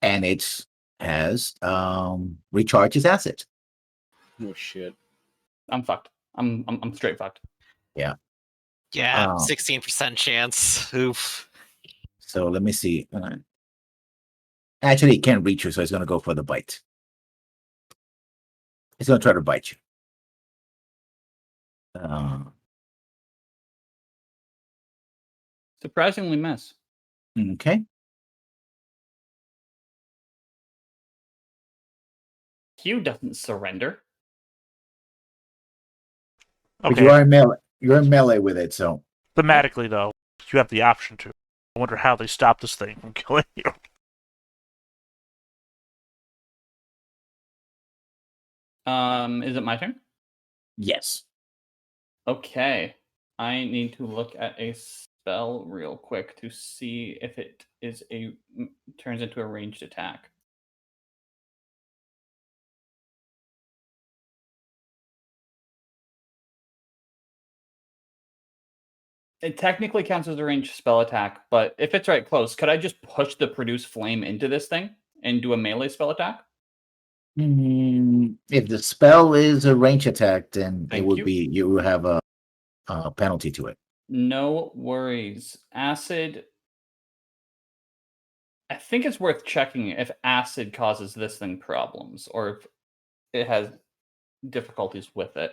Speaker 3: And it has recharges acid.
Speaker 5: Oh shit.
Speaker 1: I'm fucked. I'm straight fucked.
Speaker 3: Yeah.
Speaker 4: Yeah,
Speaker 3: Oh.
Speaker 4: 16% chance. Oof.
Speaker 3: So let me see. Actually, it can't reach you, so it's gonna go for the bite. It's gonna try to bite you.
Speaker 1: Surprisingly miss.
Speaker 3: Okay.
Speaker 1: Hugh doesn't surrender.
Speaker 3: But
Speaker 2: Okay.
Speaker 3: you are in melee. You're in melee with it, so
Speaker 2: Thematically, though, you have the option to. I wonder how they stop this thing from killing you.
Speaker 1: Is it my turn?
Speaker 3: yes.
Speaker 1: Okay. I need to look at a spell real quick to see if it is turns into a ranged attack. It technically counts as a ranged spell attack, but if it's right close, could I just push the produce flame into this thing and do a melee spell attack?
Speaker 3: If the spell is a range attack, then
Speaker 1: Thank
Speaker 3: it would
Speaker 1: you.
Speaker 3: be you will have a penalty to it.
Speaker 1: No worries. Acid. I think it's worth checking if acid causes this thing problems or if it has difficulties with it.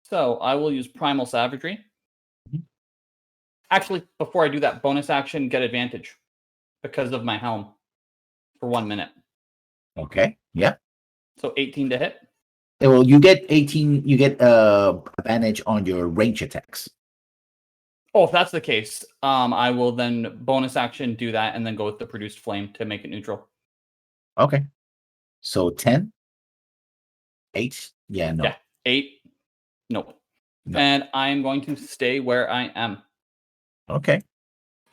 Speaker 1: So I will use Primal Savagery.
Speaker 3: Mhm.
Speaker 1: Actually, before I do that, bonus action, get advantage because of my helm for 1 minute.
Speaker 3: Okay. Yeah.
Speaker 1: So 18 to hit.
Speaker 3: Well, you get 18. You get advantage on your range attacks.
Speaker 1: Oh, if that's the case, I will then bonus action do that and then go with the produced flame to make it neutral.
Speaker 3: Okay. So 10, 8. Yeah. No.
Speaker 1: Yeah, 8. Nope.
Speaker 3: No.
Speaker 1: And I am going to stay where I am.
Speaker 3: Okay.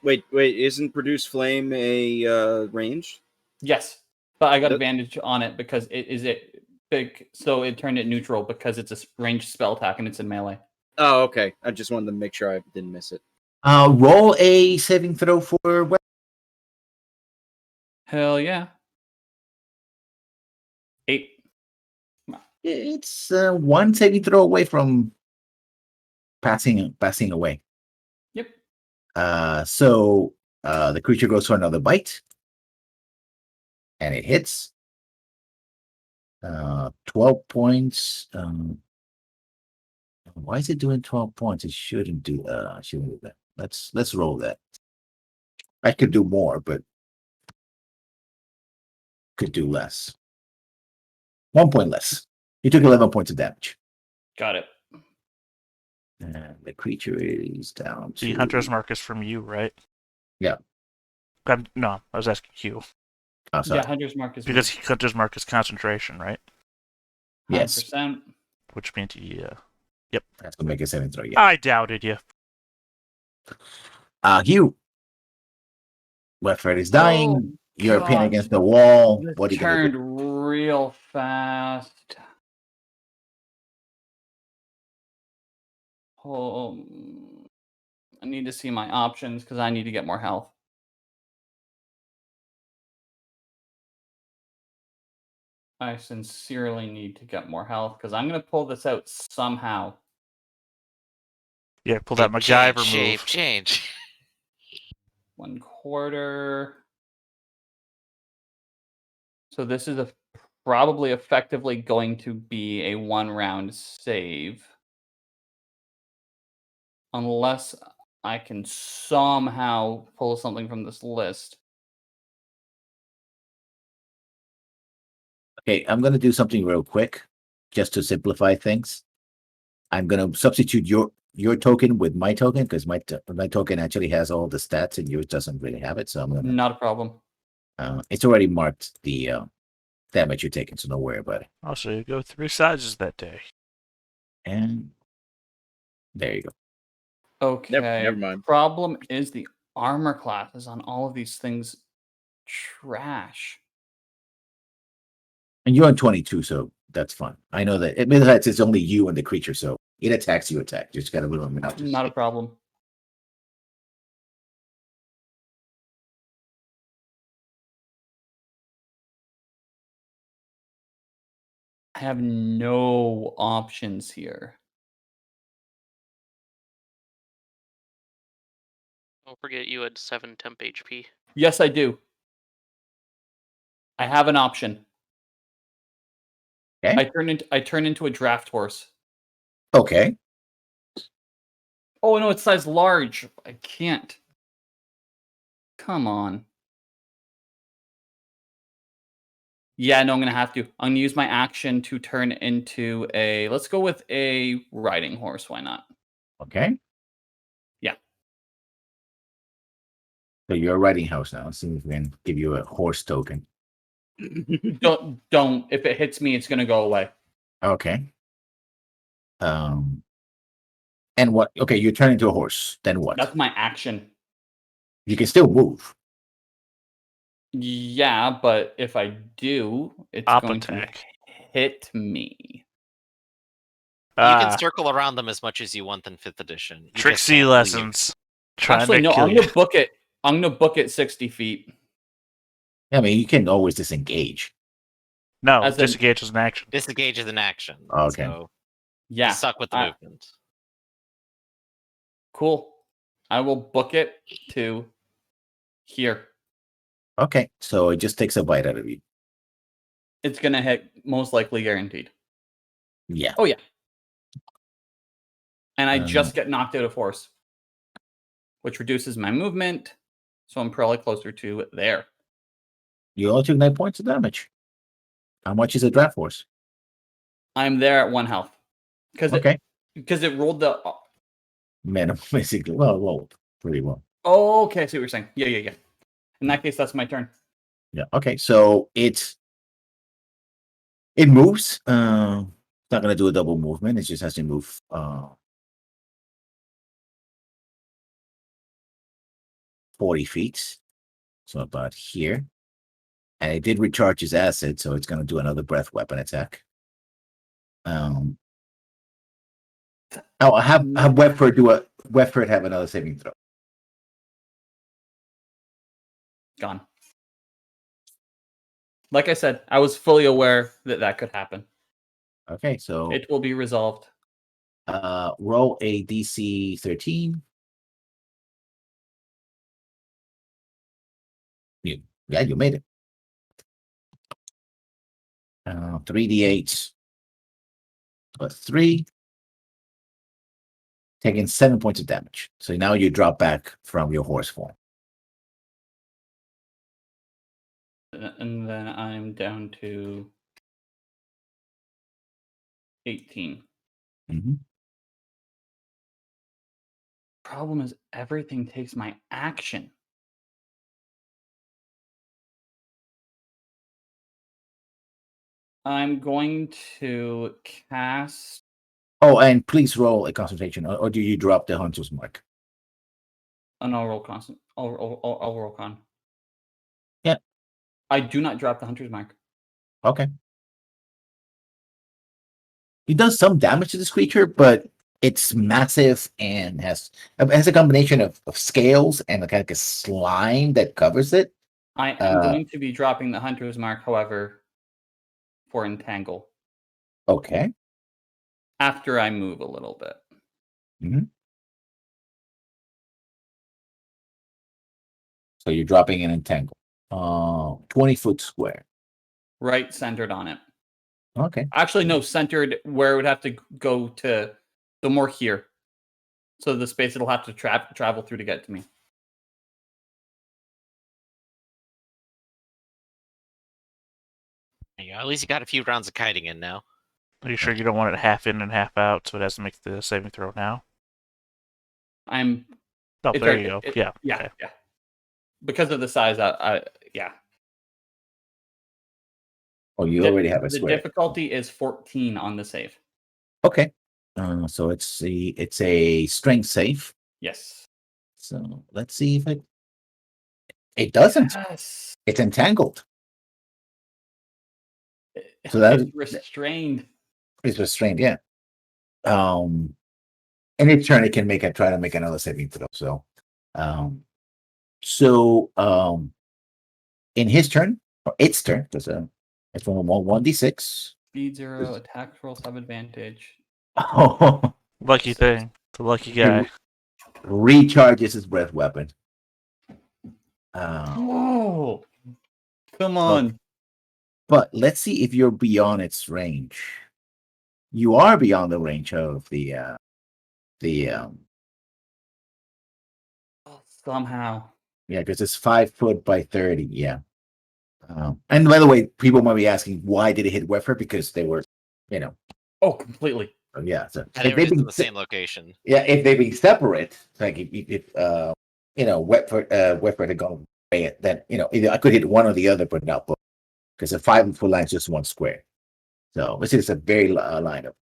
Speaker 5: Wait, isn't produce flame a range?
Speaker 1: Yes, but I got
Speaker 5: That-
Speaker 1: advantage on it because it is big, so it turned it neutral because it's a ranged spell attack and it's in melee.
Speaker 5: Oh, okay. I just wanted to make sure I didn't miss it.
Speaker 3: Roll a saving throw for weapon.
Speaker 1: Hell yeah. 8.
Speaker 3: It's one saving throw away from passing away.
Speaker 1: Yep.
Speaker 3: So the creature goes for another bite, and it hits. 12 points. Why is it doing 12 points? It shouldn't do that. Let's roll that. I could do more, but could do less. 1 point less. You took 11 points of damage.
Speaker 1: Got it.
Speaker 3: And the creature is down to
Speaker 2: The hunter's mark is from you, right?
Speaker 3: Yeah.
Speaker 2: No, I was asking you.
Speaker 3: Oh, sorry.
Speaker 1: Yeah, Hunter's Mark is
Speaker 2: Because hunter's mark is concentration, right?
Speaker 3: Yes.
Speaker 1: 100%.
Speaker 2: Which means
Speaker 3: That's gonna make a saving throw. Yeah.
Speaker 2: I doubted you.
Speaker 3: Hugh. Wefred is dying. You're pinned
Speaker 1: God.
Speaker 3: against the wall.
Speaker 1: This
Speaker 3: What are you gonna do?
Speaker 1: turned real fast. Oh, I need to see my options because I need to get more health. I sincerely need to get more health because I'm going to pull this out somehow.
Speaker 2: Yeah, pull that MacGyver move.
Speaker 4: Change.
Speaker 1: 1/4. So this is probably effectively going to be a 1-round save. Unless I can somehow pull something from this list.
Speaker 3: Okay, I'm gonna do something real quick, just to simplify things. I'm gonna substitute your token with my token because my token actually has all the stats and yours doesn't really have it. So I'm gonna.
Speaker 1: Not a problem.
Speaker 3: It's already marked the damage you're taking, so don't worry about it.
Speaker 2: Also, you go 3 sizes that day.
Speaker 3: And there you go.
Speaker 1: Okay.
Speaker 5: Never mind.
Speaker 1: Problem is the armor classes on all of these things trash.
Speaker 3: And you're on 22, so that's fun. I know that. Besides, it's only you and the creature, so it attacks, you attack. Just gotta move them out.
Speaker 1: Not a problem. I have no options here.
Speaker 6: Don't forget you had 7 temp HP.
Speaker 1: Yes, I do. I have an option.
Speaker 3: Okay.
Speaker 1: I turn into a draft horse.
Speaker 3: Okay.
Speaker 1: Oh no, it's size large. I can't. Come on. Yeah, no, I'm gonna have to. I'm gonna use my action to turn into a. Let's go with a riding horse. Why not?
Speaker 3: Okay.
Speaker 1: Yeah.
Speaker 3: So you're a riding house now. Let's see if we can give you a horse token.
Speaker 1: Don't. If it hits me, it's gonna go away.
Speaker 3: Okay. And what? Okay, you turn into a horse. Then what?
Speaker 1: That's my action.
Speaker 3: You can still move.
Speaker 1: Yeah, but if I do, it's
Speaker 2: Op
Speaker 1: going to
Speaker 2: attack.
Speaker 1: hit me.
Speaker 4: You can
Speaker 2: Ah,
Speaker 4: circle around them as much as you want in 5th edition. You just
Speaker 2: Trixie
Speaker 4: can't leave.
Speaker 2: lessons. Trying
Speaker 1: Actually,
Speaker 2: to
Speaker 1: no,
Speaker 2: kill
Speaker 1: I'm
Speaker 2: you.
Speaker 1: gonna book it. I'm gonna book it 60 feet.
Speaker 3: I mean, you can always disengage.
Speaker 2: No,
Speaker 1: As in-
Speaker 2: disengage was an action.
Speaker 4: Disengage is an action.
Speaker 3: Okay.
Speaker 4: So
Speaker 1: Yeah,
Speaker 4: you suck with the movement.
Speaker 1: cool. I will book it to here.
Speaker 3: Okay, so it just takes a bite out of you.
Speaker 1: It's gonna hit, most likely guaranteed.
Speaker 3: Yeah.
Speaker 1: Oh yeah. And I
Speaker 3: Um,
Speaker 1: just get knocked out of force, which reduces my movement, so I'm probably closer to there.
Speaker 3: You all took 9 points of damage. How much is a draft force?
Speaker 1: I'm there at 1 health because
Speaker 3: Okay.
Speaker 1: it rolled the.
Speaker 3: Minimum, basically. Well, pretty well.
Speaker 1: Oh, okay. I see what you're saying. Yeah. In that case, that's my turn.
Speaker 3: Yeah. Okay. So it moves. It's not gonna do a double movement. It just has to move 40 feet. So about here. And it did recharge his acid, so it's gonna do another breath weapon attack. I'll have Webford have another saving throw.
Speaker 1: Gone. Like I said, I was fully aware that could happen.
Speaker 3: Okay, so
Speaker 1: It will be resolved.
Speaker 3: roll a DC 13. You made it. 3d8 plus 3. Taking 7 points of damage. So now you drop back from your horse form.
Speaker 1: And then I'm down to 18.
Speaker 3: Mm-hmm.
Speaker 1: Problem is, everything takes my action. I'm going to cast.
Speaker 3: Oh, and please roll a concentration, or do you drop the hunter's mark?
Speaker 1: And I'll roll constant. I'll roll con.
Speaker 3: Yeah.
Speaker 1: I do not drop the hunter's mark.
Speaker 3: Okay. He does some damage to this creature, but it's massive and has a combination of scales and like a slime that covers it.
Speaker 1: I am going to be dropping the hunter's mark, however, for entangle.
Speaker 3: Okay.
Speaker 1: After I move a little bit.
Speaker 3: Mm-hmm. So you're dropping an entangle. 20-foot square.
Speaker 1: Right centered on it.
Speaker 3: Okay.
Speaker 1: Actually, no, centered where it would have to go to the more here. So the space it'll have to travel through to get to me.
Speaker 4: There you go. At least you got a few rounds of kiting in now.
Speaker 2: Are you sure you don't want it half in and half out, so it has to make the saving throw now?
Speaker 1: I'm.
Speaker 2: Oh,
Speaker 1: it's
Speaker 2: there
Speaker 1: right-
Speaker 2: you go.
Speaker 1: it-
Speaker 2: Yeah.
Speaker 1: Yeah.
Speaker 2: Okay.
Speaker 1: Yeah. Because of the size, yeah.
Speaker 3: Oh, you already have a
Speaker 1: The
Speaker 3: square.
Speaker 1: difficulty is 14 on the save.
Speaker 3: Okay. So it's a strength save.
Speaker 1: Yes.
Speaker 3: So let's see if it doesn't.
Speaker 1: Yes.
Speaker 3: It's entangled. So that
Speaker 1: It's restrained.
Speaker 3: is restrained, yeah. Any turn it can try to make another saving throw. So in his turn, or its turn, because it's from 1d6.
Speaker 1: Speed 0, attack rolls have advantage.
Speaker 3: Oh,
Speaker 2: Lucky thing. The lucky guy.
Speaker 3: recharges his breath weapon.
Speaker 1: Oh, come on.
Speaker 3: But let's see if you're beyond its range. You are beyond the range of the
Speaker 1: Somehow.
Speaker 3: yeah, because it's 5 foot by 30. Yeah. And by the way, people might be asking why did it hit Weffer? Because they were,
Speaker 1: Oh, completely.
Speaker 3: yeah. So
Speaker 4: And
Speaker 3: if
Speaker 4: they're
Speaker 3: they've
Speaker 4: in
Speaker 3: been
Speaker 4: the same location.
Speaker 3: yeah, if they be separate, like if Weffer had gone away, then either I could hit one or the other, but not both, because a 5 foot line is just one square. So this is a very lineup.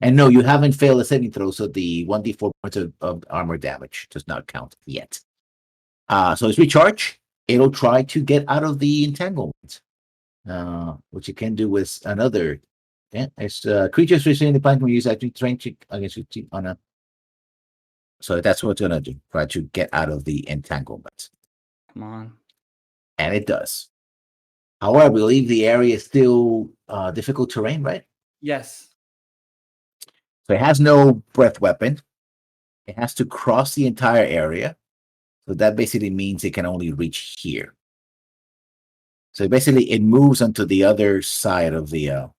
Speaker 3: And no, you haven't failed a saving throw, so the 1d4 points of armor damage does not count yet. So it's recharge. It'll try to get out of the entanglement, which it can do with another. Yeah, it's creatures receiving the planet will use actually train check against you on a. So that's what it's gonna do. Try to get out of the entanglement.
Speaker 1: Come on.
Speaker 3: And it does. However, I believe the area is still difficult terrain, right?
Speaker 1: Yes.
Speaker 3: So it has no breath weapon. It has to cross the entire area. So that basically means it can only reach here. So basically it moves onto the other side of the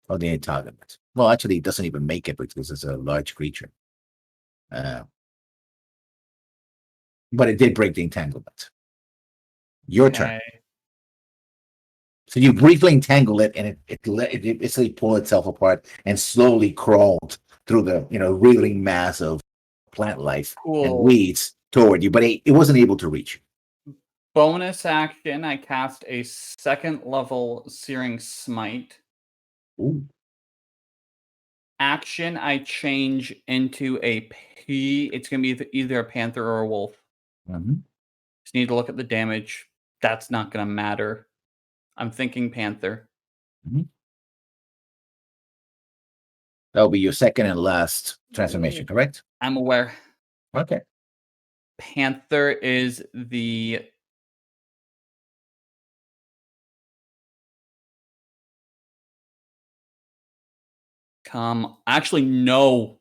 Speaker 3: entanglement. Well, actually it doesn't even make it because it's a large creature. But it did break the entanglement. Your turn. So you briefly entangle it, and it basically pulled itself apart and slowly crawled through the reeling mass of plant life and weeds toward you, but it wasn't able to reach you.
Speaker 1: Bonus action, I cast a 2nd level Searing Smite.
Speaker 3: Ooh.
Speaker 1: Action, I change into a P. It's going to be either a panther or a wolf.
Speaker 3: Mm-hmm.
Speaker 1: Just need to look at the damage. That's not going to matter. I'm thinking panther.
Speaker 3: Mm-hmm. That'll be your second and last transformation, correct?
Speaker 1: I'm aware.
Speaker 3: Okay.
Speaker 1: Panther is the actually no.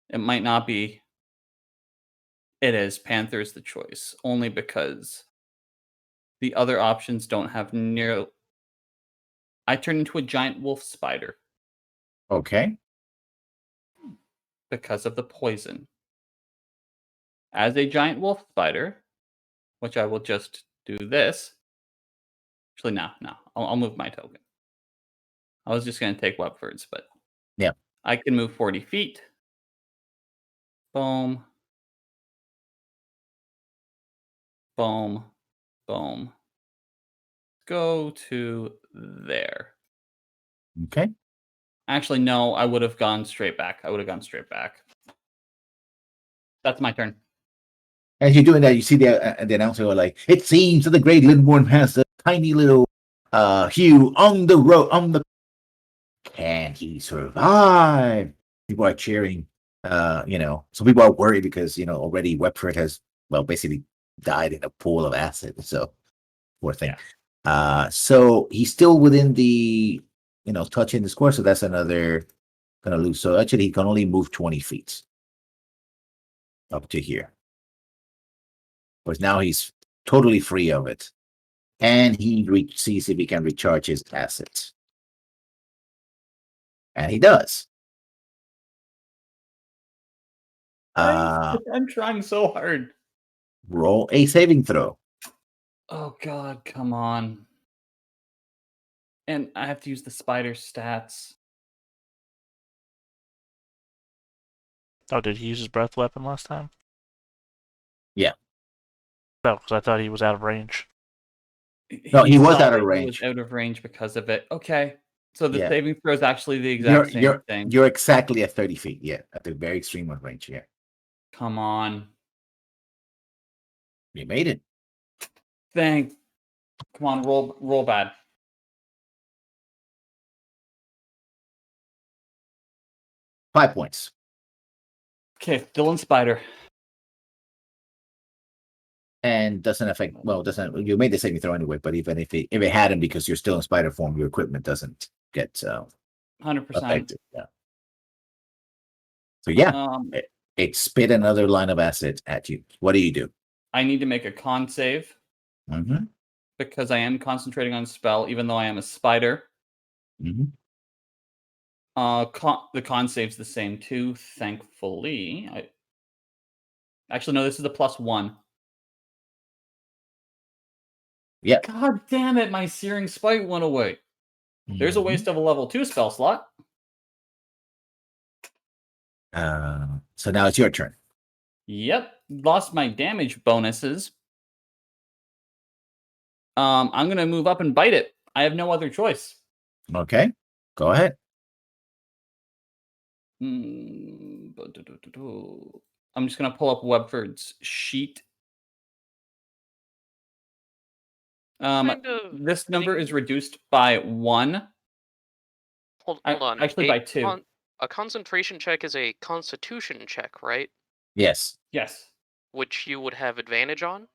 Speaker 1: It might not be. It is. Panther is the choice. Only because the other options don't have near. I turn into a giant wolf spider.
Speaker 3: Okay.
Speaker 1: Because of the poison. As a giant wolf spider, which I will just do this. Actually, no. I'll move my token. I was just going to take Webfords, but
Speaker 3: yeah,
Speaker 1: I can move 40 feet. Boom. Boom. Boom. Go to there.
Speaker 3: Okay.
Speaker 1: Actually, no, I would have gone straight back. That's my turn.
Speaker 3: As you're doing that, you see the announcer like, it seems that the great Lindworm has a tiny little Hugh on the road. Can he survive? People are cheering. Some people are worried because already Webford has basically died in a pool of acid. So poor thing. Yeah. So he's still within the touching the square. So that's another gonna lose. So actually, he can only move 20 feet up to here. But now he's totally free of it. And he sees if he can recharge his assets. And he does.
Speaker 1: I'm trying so hard.
Speaker 3: Roll a saving throw.
Speaker 1: Oh, God, come on. And I have to use the spider stats.
Speaker 2: Oh, did he use his breath weapon last time?
Speaker 3: Yeah.
Speaker 2: No, because I thought he was out of range.
Speaker 3: No, he was out of range.
Speaker 1: He was out of range because of it. Okay. So the saving throw is actually the exact same thing.
Speaker 3: You're exactly at 30 feet. Yeah. At the very extreme of range. Yeah.
Speaker 1: Come on.
Speaker 3: You made it.
Speaker 1: Come on, roll bad.
Speaker 3: $5 points.
Speaker 1: Okay, still in spider.
Speaker 3: And doesn't affect. You made the saving throw anyway. But even if it hadn't, because you're still in spider form, your equipment doesn't get
Speaker 1: 100%.
Speaker 3: affected. Yeah. So yeah, it spit another line of acid at you. What do you do?
Speaker 1: I need to make a con save.
Speaker 3: Mm-hmm.
Speaker 1: Because I am concentrating on spell, even though I am a spider.
Speaker 3: Mm-hmm.
Speaker 1: The con save's the same too, thankfully. Actually, no, this is a +1.
Speaker 3: Yeah.
Speaker 1: God damn it, my Searing Spite went away. Mm-hmm. There's a waste of a level 2 spell slot.
Speaker 3: So now it's your turn.
Speaker 1: Yep. Lost my damage bonuses. I'm going to move up and bite it. I have no other choice.
Speaker 3: Okay. Go ahead.
Speaker 1: I'm just gonna pull up Webford's sheet.
Speaker 6: Kind of
Speaker 1: This number is
Speaker 6: thing-
Speaker 1: reduced by 1.
Speaker 6: Hold on.
Speaker 1: Actually, by 2.
Speaker 6: A concentration check is a constitution check, right?
Speaker 3: Yes.
Speaker 1: Yes.
Speaker 6: Which you would have advantage on.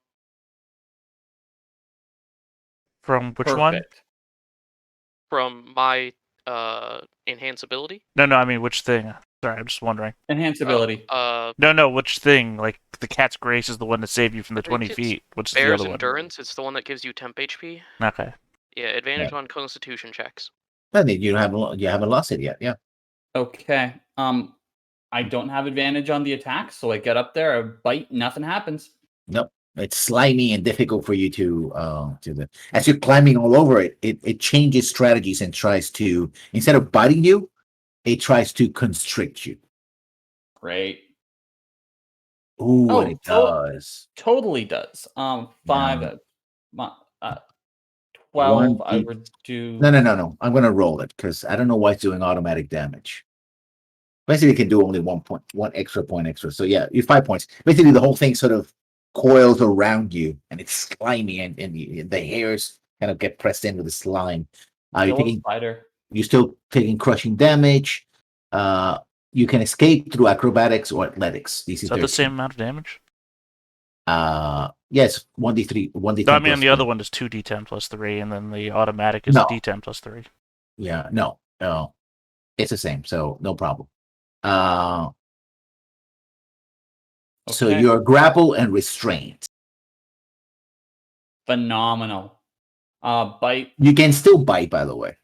Speaker 2: From which one?
Speaker 1: Perfect.
Speaker 6: From my enhance ability.
Speaker 2: No, I mean which thing? Sorry, I'm just wondering.
Speaker 1: Enhance ability.
Speaker 2: No, which thing? Like the cat's grace is the one to save you from the
Speaker 6: I think
Speaker 2: 20
Speaker 6: it's
Speaker 2: feet. What's the
Speaker 6: Bear's
Speaker 2: other one?
Speaker 6: endurance. It's the one that gives you temp HP.
Speaker 2: Okay.
Speaker 6: Yeah, advantage on constitution checks.
Speaker 3: I think you haven't lost it yet. Yeah.
Speaker 1: Okay. I don't have advantage on the attack, so I get up there, I bite, nothing happens.
Speaker 3: Nope. It's slimy and difficult for you as you're climbing all over it, it changes strategies and tries to, instead of biting you, it tries to constrict you.
Speaker 1: Great.
Speaker 3: Ooh, what it does.
Speaker 1: Totally does. 5,
Speaker 3: Yeah.
Speaker 1: 12, I would do...
Speaker 3: No. I'm going to roll it because I don't know why it's doing automatic damage. Basically, it can do only 1 extra point extra. So yeah, you're 5 points. Basically, the whole thing sort of coils around you, and it's slimy, and the hairs kind of get pressed into the slime. You're still taking crushing damage. You can escape through acrobatics or athletics.
Speaker 2: Is that the same amount of damage?
Speaker 3: Yes, 1d3. 1d10.
Speaker 2: No, I mean, the other one is 2d10 plus 3, and then the automatic is d10 plus 3.
Speaker 3: Yeah, no. It's the same, so no problem. So you're grapple and restrained.
Speaker 1: Phenomenal. Bite.
Speaker 3: You can still bite, by the way.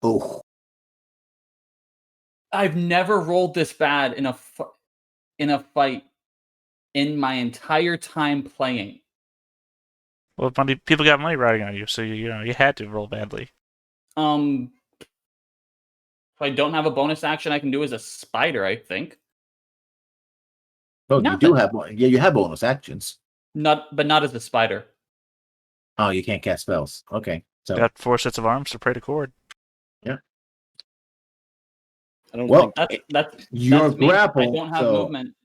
Speaker 3: Oh.
Speaker 1: I've never rolled this bad in a fight in my entire time playing.
Speaker 2: Well, people got money riding on you, so you had to roll badly.
Speaker 1: If I don't have a bonus action, I can do as a spider, I think.
Speaker 3: Oh, you do have you have bonus actions.
Speaker 1: Not as a spider.
Speaker 3: Oh, you can't cast spells. Okay, so
Speaker 2: got 4 sets of arms to pray to cord.
Speaker 3: Yeah.
Speaker 5: I don't think
Speaker 1: that's
Speaker 3: grappled.
Speaker 1: I don't have movement.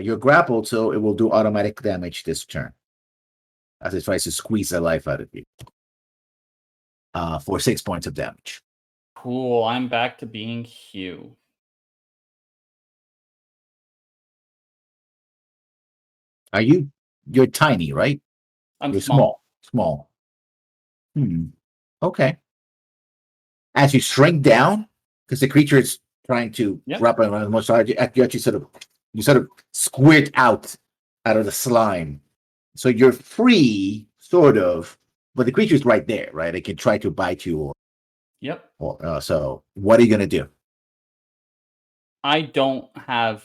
Speaker 3: You're grappled, so it will do automatic damage this turn as it tries to squeeze the life out of you. For 6 points of damage.
Speaker 1: Cool. I'm back to being Hugh.
Speaker 3: You're tiny, right?
Speaker 1: You're
Speaker 3: small. Okay. As you shrink down, because the creature is trying to wrap around the most hard, you actually sort of squirt out of the slime. So you're free, sort of, but the creature's right there, right? It can try to bite you. So what are you gonna do?
Speaker 1: I don't have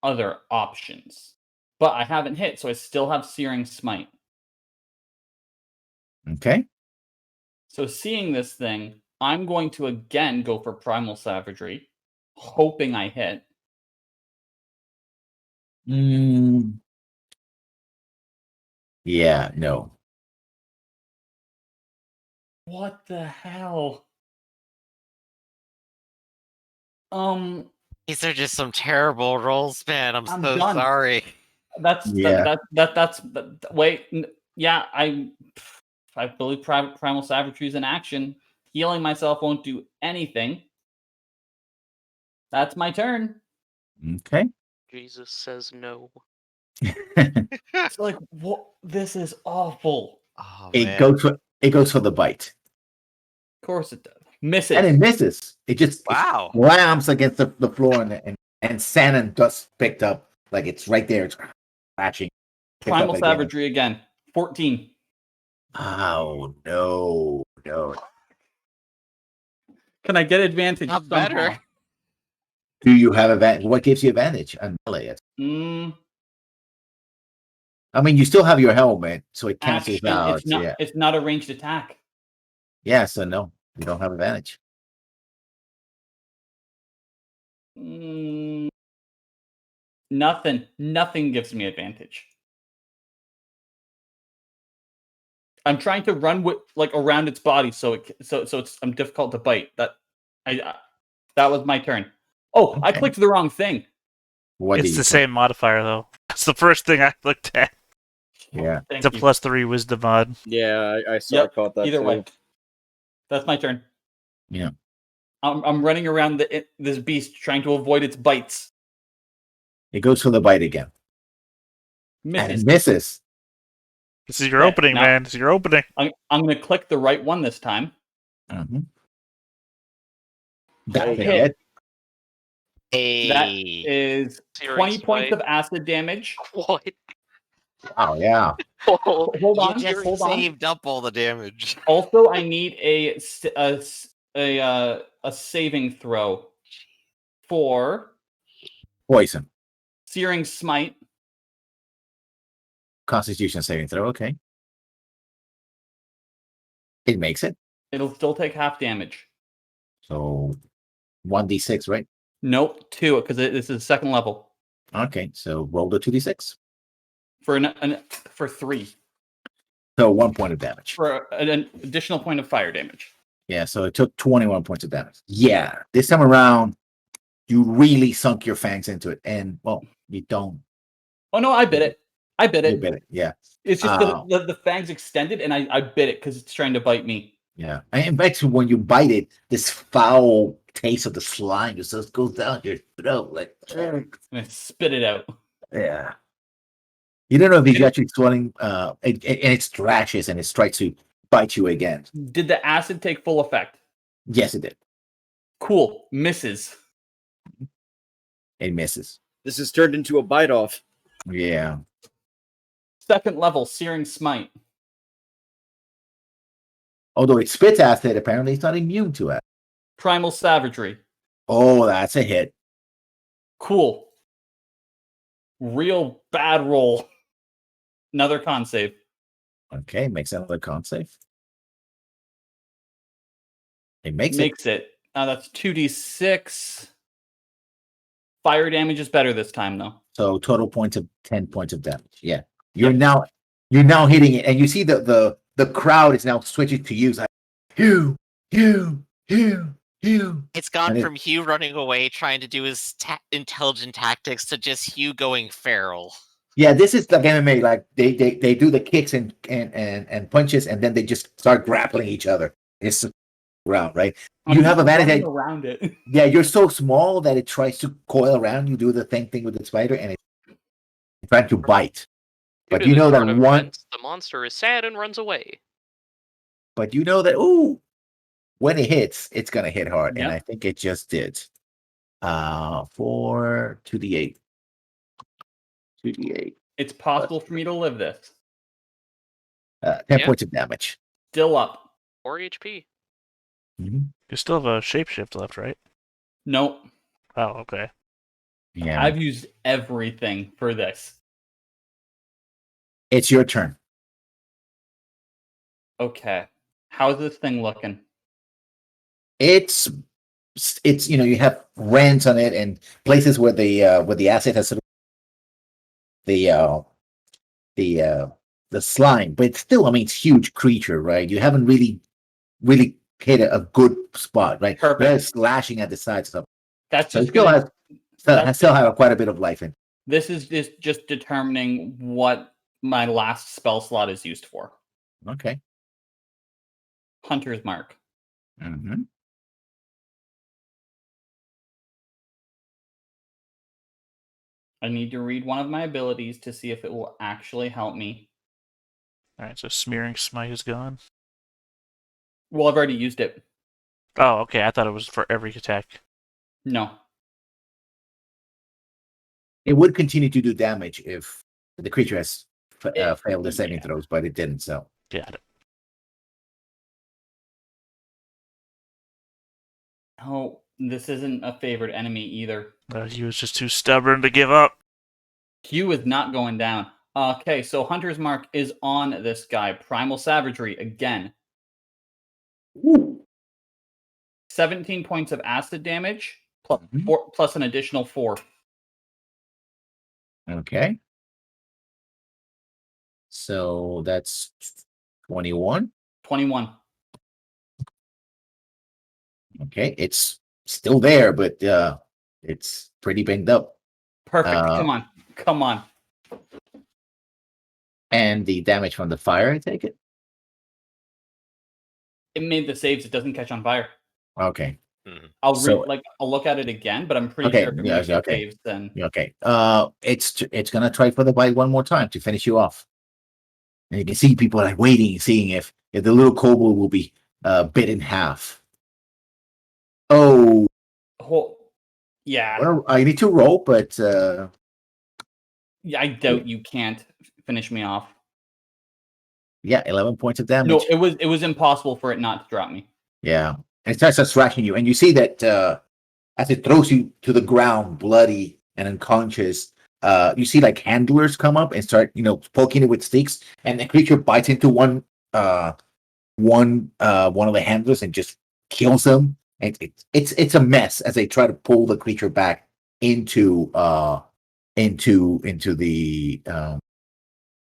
Speaker 1: other options, but I haven't hit, so I still have Searing Smite.
Speaker 3: Okay.
Speaker 1: So seeing this thing, I'm going to again go for Primal Savagery, hoping I hit.
Speaker 3: Yeah, no.
Speaker 1: What the hell?
Speaker 4: These are just some terrible rolls, man. I'm so
Speaker 1: done.
Speaker 4: sorry.
Speaker 1: Wait, yeah, I believe Primal Savagery is in action. Healing myself won't do anything. That's my turn.
Speaker 3: Okay.
Speaker 6: Jesus says no.
Speaker 1: It's like, what? This is awful.
Speaker 4: Oh,
Speaker 3: it goes for the bite.
Speaker 1: Of course it does. Misses.
Speaker 3: And it misses. It just
Speaker 4: wow.
Speaker 3: slams against the floor and sand and dust picked up. Like it's right there. It's scratching.
Speaker 1: Primal Savagery again. 14.
Speaker 3: Oh, no.
Speaker 1: Can I get advantage?
Speaker 4: Not better.
Speaker 3: Do you have advantage? What gives you advantage on melee? I mean, you still have your helmet, so it cancels out.
Speaker 1: It's not a ranged attack.
Speaker 3: Yeah, so no, you don't have advantage.
Speaker 1: Nothing gives me advantage. I'm trying to run around its body, so it's difficult to bite. That was my turn. Oh, I
Speaker 3: Okay.
Speaker 1: clicked the wrong thing.
Speaker 3: What did
Speaker 2: It's
Speaker 3: you
Speaker 2: the
Speaker 3: click?
Speaker 2: same modifier though. That's the first thing I looked at.
Speaker 3: Yeah.
Speaker 1: Thank
Speaker 2: It's a
Speaker 1: you.
Speaker 2: +3 wisdom mod.
Speaker 5: Yeah, I saw.
Speaker 1: Yep.
Speaker 5: Caught that
Speaker 1: Either
Speaker 5: too.
Speaker 1: way, that's my turn.
Speaker 3: Yeah.
Speaker 1: I'm running around this beast trying to avoid its bites.
Speaker 3: It goes for the bite again. And
Speaker 1: Misses.
Speaker 3: it misses.
Speaker 2: This is your
Speaker 1: Okay,
Speaker 2: opening,
Speaker 1: now-
Speaker 2: man. This is your opening.
Speaker 1: I'm going to click the right one this time.
Speaker 3: Mhm. That's a
Speaker 1: Hit.
Speaker 3: hit.
Speaker 1: That
Speaker 4: Hey.
Speaker 1: is
Speaker 6: Searing
Speaker 1: 20 points
Speaker 6: smite.
Speaker 1: of acid damage.
Speaker 6: What?
Speaker 3: Oh, yeah.
Speaker 6: Oh,
Speaker 1: Hold
Speaker 4: You
Speaker 1: on,
Speaker 4: just
Speaker 1: hold on.
Speaker 4: saved up all the damage.
Speaker 1: Also, I need a saving throw for
Speaker 3: Poison.
Speaker 1: Searing Smite.
Speaker 3: Constitution saving throw. Okay. It makes it.
Speaker 1: It'll still take half damage.
Speaker 3: So 1d6, right?
Speaker 1: Nope, 2, because this is second level.
Speaker 3: Okay. So roll the 2d6.
Speaker 1: For 3.
Speaker 3: So 1 point of damage.
Speaker 1: For an additional point of fire damage.
Speaker 3: Yeah. So it took 21 points of damage. Yeah. This time around, you really sunk your fangs into it. And, well, you don't.
Speaker 1: Oh, no, I bit it. I bit
Speaker 3: You
Speaker 1: it.
Speaker 3: bit it. Yeah.
Speaker 1: It's just
Speaker 3: Oh.
Speaker 1: the fangs extended, and I bit it because it's trying to bite me.
Speaker 3: Yeah. And actually, when you bite it, this foul taste of the slime just goes down your throat. Like,
Speaker 1: And I spit it out.
Speaker 3: yeah. You don't know if he's actually swelling, and it thrashes and it tries to bite you again.
Speaker 1: Did the acid take full effect?
Speaker 3: Yes, it did.
Speaker 1: Cool. Misses.
Speaker 3: It misses.
Speaker 5: This has turned into a bite off.
Speaker 3: Yeah.
Speaker 1: Second level, Searing Smite.
Speaker 3: Although it spits acid, apparently it's not immune to it.
Speaker 1: Primal Savagery.
Speaker 3: Oh, that's a hit.
Speaker 1: Cool. Real bad roll. Another con save.
Speaker 3: Okay, makes another con save. It makes it.
Speaker 1: Makes it. That's 2d6. Fire damage is better this time, though.
Speaker 3: So total points of 10 points of damage. Yeah. You're now hitting it, and you see the crowd is now switching to you. It's like, Hugh.
Speaker 4: It's gone
Speaker 3: And it-
Speaker 4: from Hugh running away trying to do his intelligent tactics to just Hugh going feral.
Speaker 3: Yeah, this is like MMA. Like they do the kicks and punches, and then they just start grappling each other. It's around, right? You have advantage.
Speaker 1: running around it.
Speaker 3: Yeah, you're so small that it tries to coil around. You do the same thing with the spider, and it's trying to bite.
Speaker 6: Due
Speaker 3: But
Speaker 6: to
Speaker 3: you
Speaker 6: the
Speaker 3: know that
Speaker 6: turn of
Speaker 3: one.
Speaker 6: events, the monster is sad and runs away.
Speaker 3: But you know that when it hits, it's gonna hit hard, and
Speaker 1: Yep.
Speaker 3: I think it just did. 4 2d8. 2d8.
Speaker 1: It's possible for me to live this.
Speaker 3: 10
Speaker 6: Yeah.
Speaker 3: points of damage.
Speaker 1: Still up.
Speaker 6: 4 HP.
Speaker 3: Mhm.
Speaker 2: You still have a shapeshift left, right?
Speaker 1: Nope.
Speaker 2: Oh, okay.
Speaker 3: Yeah,
Speaker 1: I've used everything for this.
Speaker 3: it's your turn.
Speaker 1: Okay. How's this thing looking?
Speaker 3: It's you have rents on it and places where the acid has sort of the slime, but it's still, I mean, it's huge creature, right? You haven't really hit a good spot, right?
Speaker 1: Perfect.
Speaker 3: They're slashing at the sides, so
Speaker 1: That's
Speaker 3: it
Speaker 1: just
Speaker 3: still
Speaker 1: gonna-
Speaker 3: still have quite a bit of life in.
Speaker 1: This is just determining what my last spell slot is used for.
Speaker 3: Okay.
Speaker 1: Hunter's Mark.
Speaker 3: Mm-hmm.
Speaker 1: I need to read one of my abilities to see if it will actually help me.
Speaker 2: All right, so smearing smite is gone.
Speaker 1: Well, I've already used it.
Speaker 2: Oh, okay. I thought it was for every attack.
Speaker 1: No.
Speaker 3: It would continue to do damage if the creature has failed the saving
Speaker 1: Yeah.
Speaker 3: throws, but it didn't. So
Speaker 2: Got it.
Speaker 1: Oh, this isn't a favorite enemy either.
Speaker 2: He was just too stubborn to give up.
Speaker 1: Hugh is not going down. Okay, so Hunter's Mark is on this guy. Primal Savagery again. 17 points of acid damage,
Speaker 3: Mhm.
Speaker 1: plus an additional 4.
Speaker 3: okay. So that's 21.
Speaker 1: 21.
Speaker 3: Okay, it's still there, but It's pretty banged up.
Speaker 1: Perfect.
Speaker 3: Uh,
Speaker 1: Come on.
Speaker 3: And the damage from the fire, I take it?
Speaker 1: It made the saves. It doesn't catch on fire.
Speaker 3: Okay.
Speaker 1: I'll
Speaker 3: So-
Speaker 1: I'll look at it again, but I'm pretty
Speaker 3: Okay,
Speaker 1: sure if it
Speaker 3: yeah,
Speaker 1: makes the
Speaker 3: okay.
Speaker 1: saves, then
Speaker 3: Okay. It's gonna try for the bite one more time to finish you off. And you can see people like waiting, seeing if the little kobold will be bit in half. Oh,
Speaker 1: yeah.
Speaker 3: well, I need to roll, but
Speaker 1: Yeah, I doubt you can't finish me off.
Speaker 3: yeah, 11 points of damage.
Speaker 1: No, it was impossible for it not to drop me.
Speaker 3: Yeah. And it starts slashing you, and you see that as it throws you to the ground, bloody and unconscious, you see like handlers come up and start, poking it with sticks, and the creature bites into one of the handlers and just kills them. And it's a mess as they try to pull the creature back into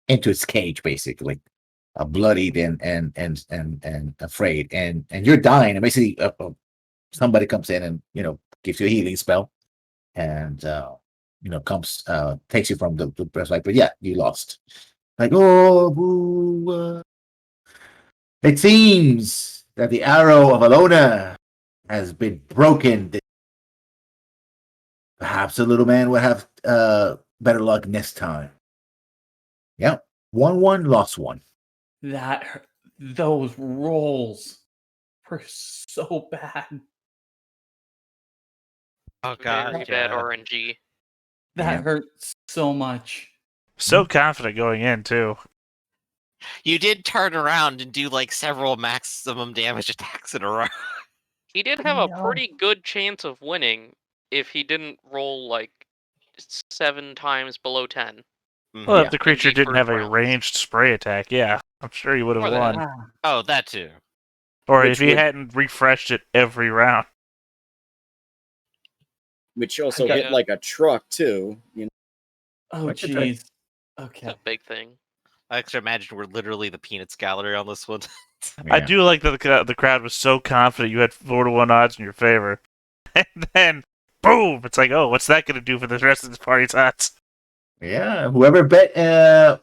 Speaker 3: its cage, basically. Bloodied and afraid, and you're dying, and basically somebody comes in and gives you a healing spell, and comes takes you from the breast light. But yeah, you lost. Like, oh, boo, it seems that the arrow of Alona has been broken. Perhaps the little man will have better luck next time. Yeah, 1-1, lost 1.
Speaker 1: Those rolls were so bad.
Speaker 4: Oh god,
Speaker 6: Very bad RNG.
Speaker 1: That hurt so much.
Speaker 2: So confident going in too.
Speaker 4: You did turn around and do like several maximum damage attacks in a row.
Speaker 6: He did have a
Speaker 1: No.
Speaker 6: pretty good chance of winning if he didn't roll like 7 times below 10.
Speaker 2: Well,
Speaker 3: Yeah.
Speaker 2: if the creature
Speaker 6: the
Speaker 2: didn't have
Speaker 6: first
Speaker 2: a
Speaker 6: rounds.
Speaker 2: ranged spray attack, yeah, I'm sure he would have
Speaker 6: Or that.
Speaker 2: won.
Speaker 4: Oh, that too.
Speaker 2: Or
Speaker 5: Which
Speaker 2: if he
Speaker 5: would-
Speaker 2: hadn't refreshed it every round.
Speaker 5: Which also
Speaker 1: got-
Speaker 5: hit like a truck too.
Speaker 1: Oh
Speaker 3: What's your turn?
Speaker 1: jeez. Okay.
Speaker 6: It's a big thing.
Speaker 4: I actually imagine we're literally the peanuts gallery on this one.
Speaker 2: I do like that the crowd was so confident you had 4-1 odds in your favor. And then, boom! It's like, oh, what's that going to do for the rest of this party's odds?
Speaker 3: Yeah, whoever bet, I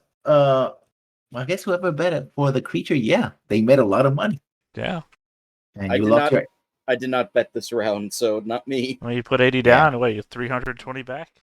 Speaker 3: guess whoever bet it for the creature, yeah, they made a lot of money.
Speaker 2: Yeah.
Speaker 3: And
Speaker 5: I
Speaker 3: you
Speaker 5: did
Speaker 3: lost
Speaker 5: not- I did not bet this round, so not me.
Speaker 2: Well, you put 80 down, and what, you 320 back?